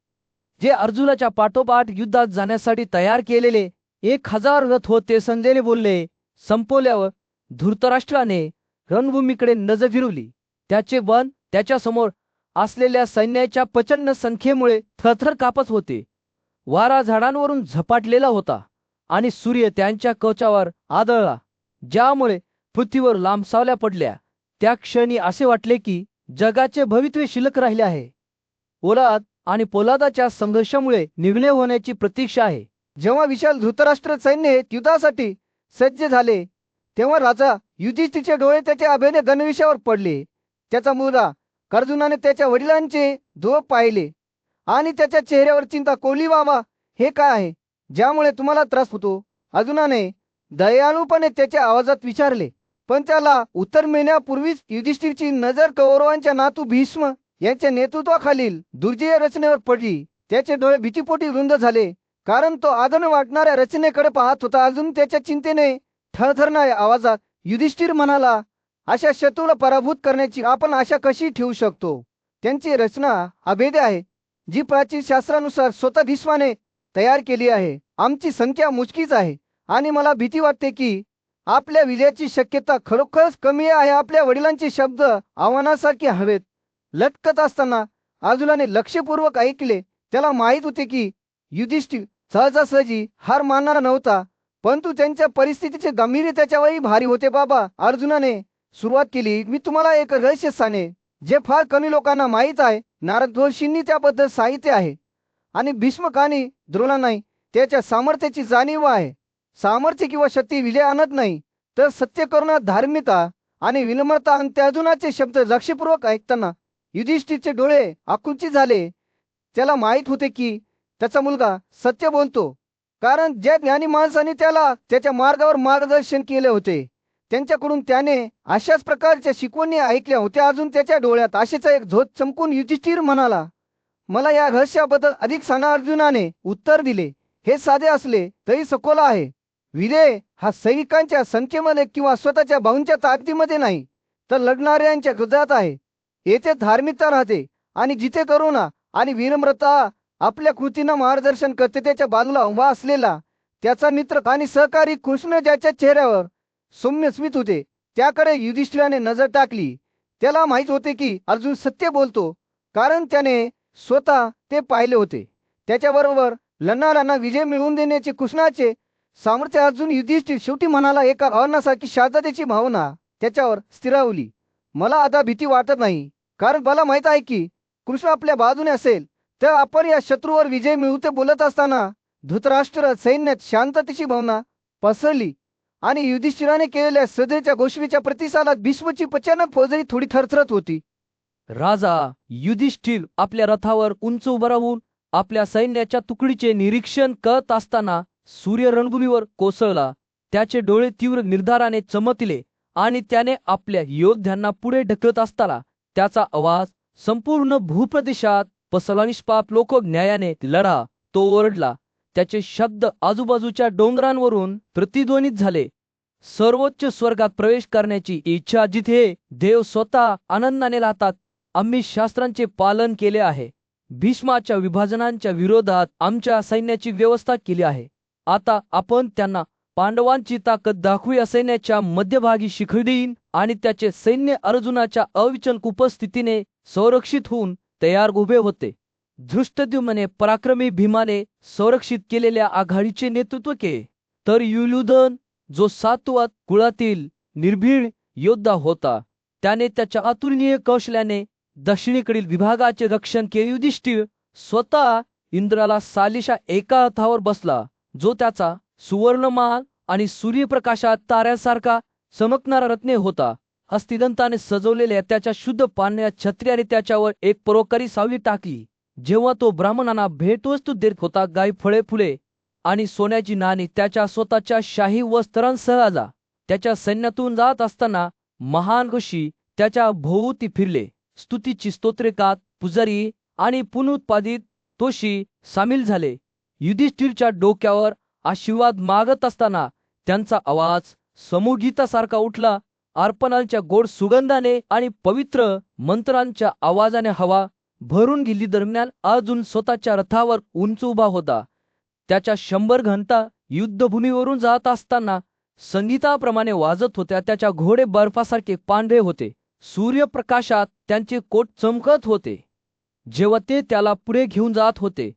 जे अर्जुनाच्या पाठोपाठ युद्धात जाण्यासाठी तयार केलेले 1000 रथ होते. संजयने बोलले. संपवल्यावर धृतराष्ट्राने रणभूमीकडे नजर फिरवली. त्याचे वन त्याच्यासमोर असलेल्या सैन्याच्या प्रचंड संख्येमुळे थरथर कापत होते. वारा झाडांवरून झपाटलेला होता आणि सूर्य त्यांच्या कवचावर आदळला, ज्यामुळे पृथ्वीवर लांब सावल्या पडल्या. त्या क्षणी असे वाटले की जगाचे भवितव्य शिल्लक राहिले आहे. पोलाद आणि पोलादाच्या संघर्षामुळे निर्णय होण्याची प्रतीक्षा आहे. जेव्हा विशाल धृतराष्ट्र सैन्य युद्धासाठी सज्ज झाले, तेव्हा राजा युधिष्ठिरचे डोळे त्याच्या अभेद्य गणवेशावर पडले. त्याचा मुलगा अर्जुनाने त्याच्या वडिलांचे डोळे पाहिले आणि त्याच्या चेहऱ्यावर चिंता कोवली. बाबा, हे काय आहे ज्यामुळे तुम्हाला त्रास होतो? अर्जुनाने दयाळूपणे त्याच्या आवाजात विचारले. पण त्याला उत्तर मिळण्यापूर्वीच युधिष्ठिरची नजर कौरवांच्या नातू भीष्म यांच्या नेतृत्वाखालील दुर्जय रचनेवर पडली. त्याचे डोळे भीतीपोटी रुंद झाले, कारण तो आदर वाटणाऱ्या रचनेकडे पाहत होता. अजून त्याच्या चिंतेने थरथरणाऱ्या आवाजात युधिष्ठिर म्हणाला, अशा शत्रूला पराभूत करण्याची आपण आशा कशी ठेवू शकतो? त्यांची रचना अभेद्य आहे, जी प्राचीन शास्त्रानुसार स्वतः भीष्माने तयार केली आहे. आमची संख्या मोजकीच आहे आणि मला भीती वाटते की आपल्या विजयाची शक्यता खरोखरच कमी आहे. आपल्या वडिलांचे शब्द आव्हानासारखे हवेत लटकत असताना अर्जुनाने लक्षपूर्वक ऐकले. त्याला माहीत होते की युधिष्ठिर सहजासहजी हार मानणारा नव्हता, परंतु त्यांच्या परिस्थितीचे गांभीर्य त्याच्यावरही भारी होते. बाबा, अर्जुनाने सुरुवात केली, मी तुम्हाला एक रहस्य सांगेन जे फार कमी लोकांना माहीत आहे. नारद ऋषींनी त्याबद्दल साहित्य आहे आणि भीष्मक आणि द्रोणांनाही त्याच्या सामर्थ्याची जाणीव आहे. सामर्थ्य किंवा शक्ती विजय आणत नाही, तर सत्य करुणा, धार्मिकता आणि विनम्रता. आणि त्या अर्जुनाचे शब्द लक्षपूर्वक ऐकताना युधिष्ठिरचे डोळे आकुंचित झाले. त्याला माहीत होते की त्याचा मुलगा सत्य बोलतो, कारण ज्या ज्ञानी माणसाने त्याला त्याच्या मार्गावर मार्गदर्शन केले होते, त्यांच्याकडून त्याने अशाच प्रकारच्या शिकवणी ऐकल्या होत्या. अजून त्याच्या डोळ्यात आशेचा एक झोत चमकून युधिष्ठिर म्हणाला, मला या रहस्याबद्दल अधिक सांगा. अर्जुनाने उत्तर दिले, हे साधे असले तरी सखोल आहे. विजय हा सैनिकांच्या संख्येमध्ये किंवा स्वतःच्या भाऊंच्या ताकदीमध्ये नाही, तर लढणाऱ्यांच्या हृदयात आहे. येथे धार्मिकता राहते आणि जिथे करुणा आणि विनम्रता आपल्या कृतींना मार्गदर्शन करते. त्याच्या बाजूला उभा असलेला त्याचा मित्र आणि सहकारी कृष्ण, ज्याच्या चेहऱ्यावर सौम्य स्मित होते, त्याकडे युधिष्ठिराने नजर टाकली. त्याला माहित होते की अर्जुन सत्य बोलतो, कारण त्याने स्वतः ते पाहिले होते. त्याच्याबरोबर लढणाऱ्यांना विजय मिळवून देण्याचे कृष्णाचे सामर्थ्य अजून युधिष्ठिर शेवटी म्हणाला. एका अनासारखी शांततेची भावना त्याच्यावर स्थिरावली. मला आता भीती वाटत नाही, कारण मला माहित आहे की कृष्ण आपल्या बाजूने असेल. तर आपण या शत्रूवर विजय मिळवू. ते बोलत असताना धृतराष्ट्र सैन्यात शांततेची भावना पसरली आणि युधिष्ठिराने केलेल्या श्रद्धेच्या घोषणेच्या प्रतिसादात भीष्मची प्रचंड फौजही थोडी थरथरत होती. राजा युधिष्ठिर आपल्या रथावर उंच उभा राहून आपल्या सैन्याच्या तुकडीचे निरीक्षण करत असताना सूर्य रणभूमीवर कोसळला. त्याचे डोळे तीव्र निर्धाराने चमकले आणि त्याने आपल्या योद्ध्यांना पुढे ढकलत असताना त्याचा आवाज संपूर्ण भूप्रदेशात पसरला. निष्पाप लोक न्यायाने लढा, तो ओरडला. त्याचे शब्द आजूबाजूच्या डोंगरांवरून प्रतिध्वनित झाले. सर्वोच्च स्वर्गात प्रवेश करण्याची इच्छा, जिथे देव स्वतः आनंदाने राहतात. आम्ही शास्त्रांचे पालन केले आहे. भीष्माच्या विभाजनांच्या विरोधात आमच्या सैन्याची व्यवस्था केली आहे. आता आपण त्यांना पांडवांची ताकद दाखवूया. सैन्याच्या मध्यभागी शिखर देईन आणि त्याचे सैन्य अर्जुनाच्या अविचल उपस्थितीने संरक्षित होऊन तयार उभे होते. धृष्टद्युम्ने पराक्रमी भीमाने संरक्षित केलेल्या आघाडीचे नेतृत्व केले, तर युयुधन जो सात्वत कुळातील निर्भीड योद्धा होता, त्याने त्याच्या अतुलनीय कौशल्याने दक्षिणेकडील विभागाचे रक्षण केले. युधिष्ठिर स्वतः इंद्राला सालिशा एका रथावर बसला, जो त्याचा सुवर्णमान आणि सूर्यप्रकाशात ताऱ्यासारखा चमकणारा रत्ने होता. हस्तिदंताने सजवलेल्या त्याच्या शुद्ध पाण्यात छत्र्याने त्याच्यावर एक परोपकारी सावली टाकली. जेव्हा तो ब्राह्मणांना भेटवस्तू देत होता, गाय, फळे, फुले आणि सोन्याची नाणी त्याच्या स्वतःच्या शाही वस्त्रांसह आला. त्याच्या सैन्यातून जात असताना महान ऋषी त्याच्या भोवती फिरले. स्तुतीची स्तोत्रे गात पुजारी आणि पुनरुत्पादित तोशी सामील झाले. युधिष्ठिरच्या डोक्यावर आशीर्वाद मागत असताना त्यांचा आवाज समूहगीतासारखा उठला. अर्पणांच्या गोड सुगंधाने आणि पवित्र मंत्रांच्या आवाजाने हवा भरून गेली. दरम्यान अर्जुन स्वतःच्या रथावर उंच उभा होता. त्याच्या 100 घंटा युद्धभूमीवरून जात असताना संगीताप्रमाणे वाजत होत्या. त्याच्या घोडे बर्फासारखे पांढरे होते. सूर्यप्रकाशात त्यांचे कोट चमकत होते. जेव्हा ते त्याला पुढे घेऊन जात होते,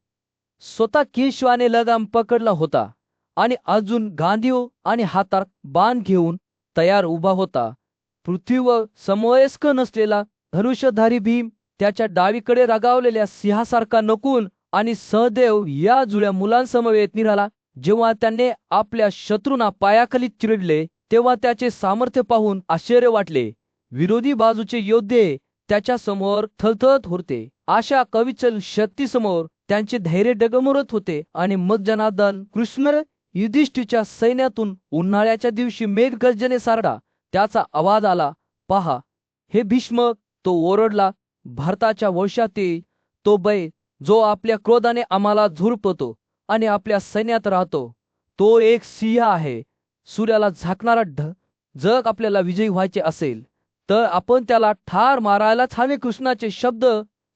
स्वतः केशवाने लगाम पकडला होता आणि अर्जुन गांधीव आणि हातात बाण घेऊन तयार उभा होता. पृथ्वीवर समवयस्क नसलेला धनुष्यधारी भीम त्याच्या डावीकडे रागावलेल्या सिंहासारखा नकुल आणि सहदेव या जुळ्या मुलांसमवेत निघाला. जेव्हा त्याने आपल्या शत्रूंना पायाखाली चिरडले, तेव्हा त्याचे सामर्थ्य पाहून आश्चर्य वाटले. विरोधी बाजूचे योद्धे त्याच्या समोर थरथरत होते. अशा कविचल शक्तीसमोर त्यांचे धैर्य डगमगत होते. आणि मग जनार्दन कृष्ण युधिष्ठिरच्या सैन्यातून उन्हाळ्याच्या दिवशी मेघगर्जनेसारखा त्याचा आवाज आला. पहा, हे भीष्म, तो ओरडला. भारताच्या वंशातील तो बैल, जो आपल्या क्रोधाने आम्हाला झुरपतो आणि आपल्या सैन्यात राहतो, तो एक सिंह आहे. सूर्याला झाकणारा जग आपल्याला विजयी व्हायचे असेल तर आपण त्याला ठार मारायलाच हवे. कृष्णाचे शब्द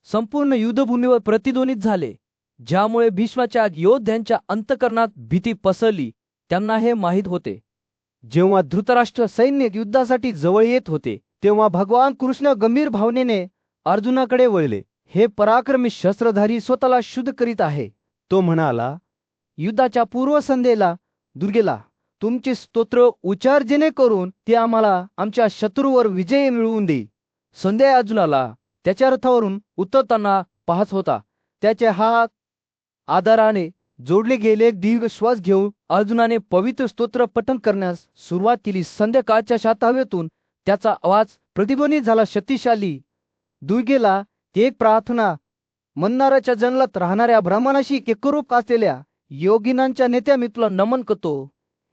संपूर्ण युद्धभूमीवर प्रतिध्वनित झाले, ज्यामुळे भीष्माच्या योद्ध्यांच्या अंतःकरणात भीती पसरली. त्यांना हे माहीत होते, जेव्हा धृतराष्ट्र सैन्य युद्धासाठी जवळ येत होते, तेव्हा भगवान कृष्ण गंभीर भावनेने अर्जुनाकडे वळले. हे पराक्रमी शस्त्रधारी स्वतःला शुद्ध करीत आहे. तो म्हणाला, युद्धाच्या पूर्वसंध्येला दुर्गेला तुमचे स्तोत्र उच्चार, जेणेकरून ते आम्हाला आमच्या शत्रूवर विजय मिळवून देईल. संध्या अर्जुनाला त्याच्या रथावरून उतरताना पाहत होता. त्याचे हात आदराने जोडले गेले. एक दीर्घ श्वास घेऊन अर्जुनाने पवित्र स्तोत्र पठण करण्यास सुरुवात केली. संध्याकाळच्या शातावेतून त्याचा आवाज प्रतिध्वनित झाला. शक्तिशाली दुर्गेला एक प्रार्थना म्हणणाऱ्याच्या जंगलात राहणाऱ्या ब्राह्मणाशी एकरूप असलेल्या योगिनांच्या नेत्या, मी तुला नमन करतो.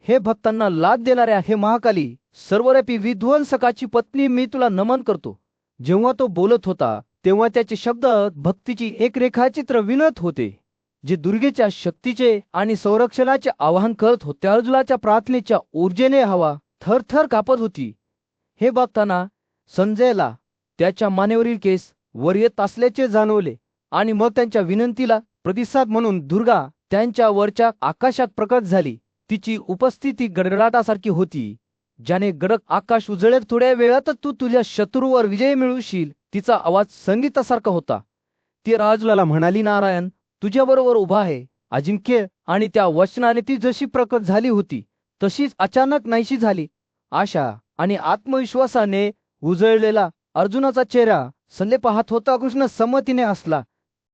हे भक्तांना लाभ देणाऱ्या, हे महाकाली सर्वव्यापी विध्वंसकाची पत्नी, मी तुला नमन करतो. जेव्हा तो बोलत होता, तेव्हा त्याचे शब्द भक्तीची एक रेखाचित्र विणत होते, जे दुर्गेच्या शक्तीचे आणि संरक्षणाचे आवाहन करत होते. अर्जुनाच्या प्रार्थनेच्या ऊर्जेने हवा थरथर कापत होती. हे बघताना संजयला त्याच्या मानेवरील केस वर येत असल्याचे जाणवले आणि मग त्यांच्या विनंतीला प्रतिसाद म्हणून दुर्गा त्यांच्या वरच्या आकाशात प्रकट झाली. तिची उपस्थिती गडगडाटासारखी होती, ज्याने गडद आकाश उजळेल. थोड्या वेळातच तू तुझ्या शत्रूवर विजय मिळवशील. तिचा आवाज संगीतासारखा होता. ती अर्जुनाला म्हणाली, नारायण, तुझ्याबरोबर उभा आहे. अजिंक्य, आणि त्या वचनाने ती जशी प्रकट झाली होती तशीच अचानक नाहीशी झाली. आशा आणि आत्मविश्वासाने उजळलेला अर्जुनाचा चेहरा सल्ले पाहत होता. कृष्ण संमतीने असला.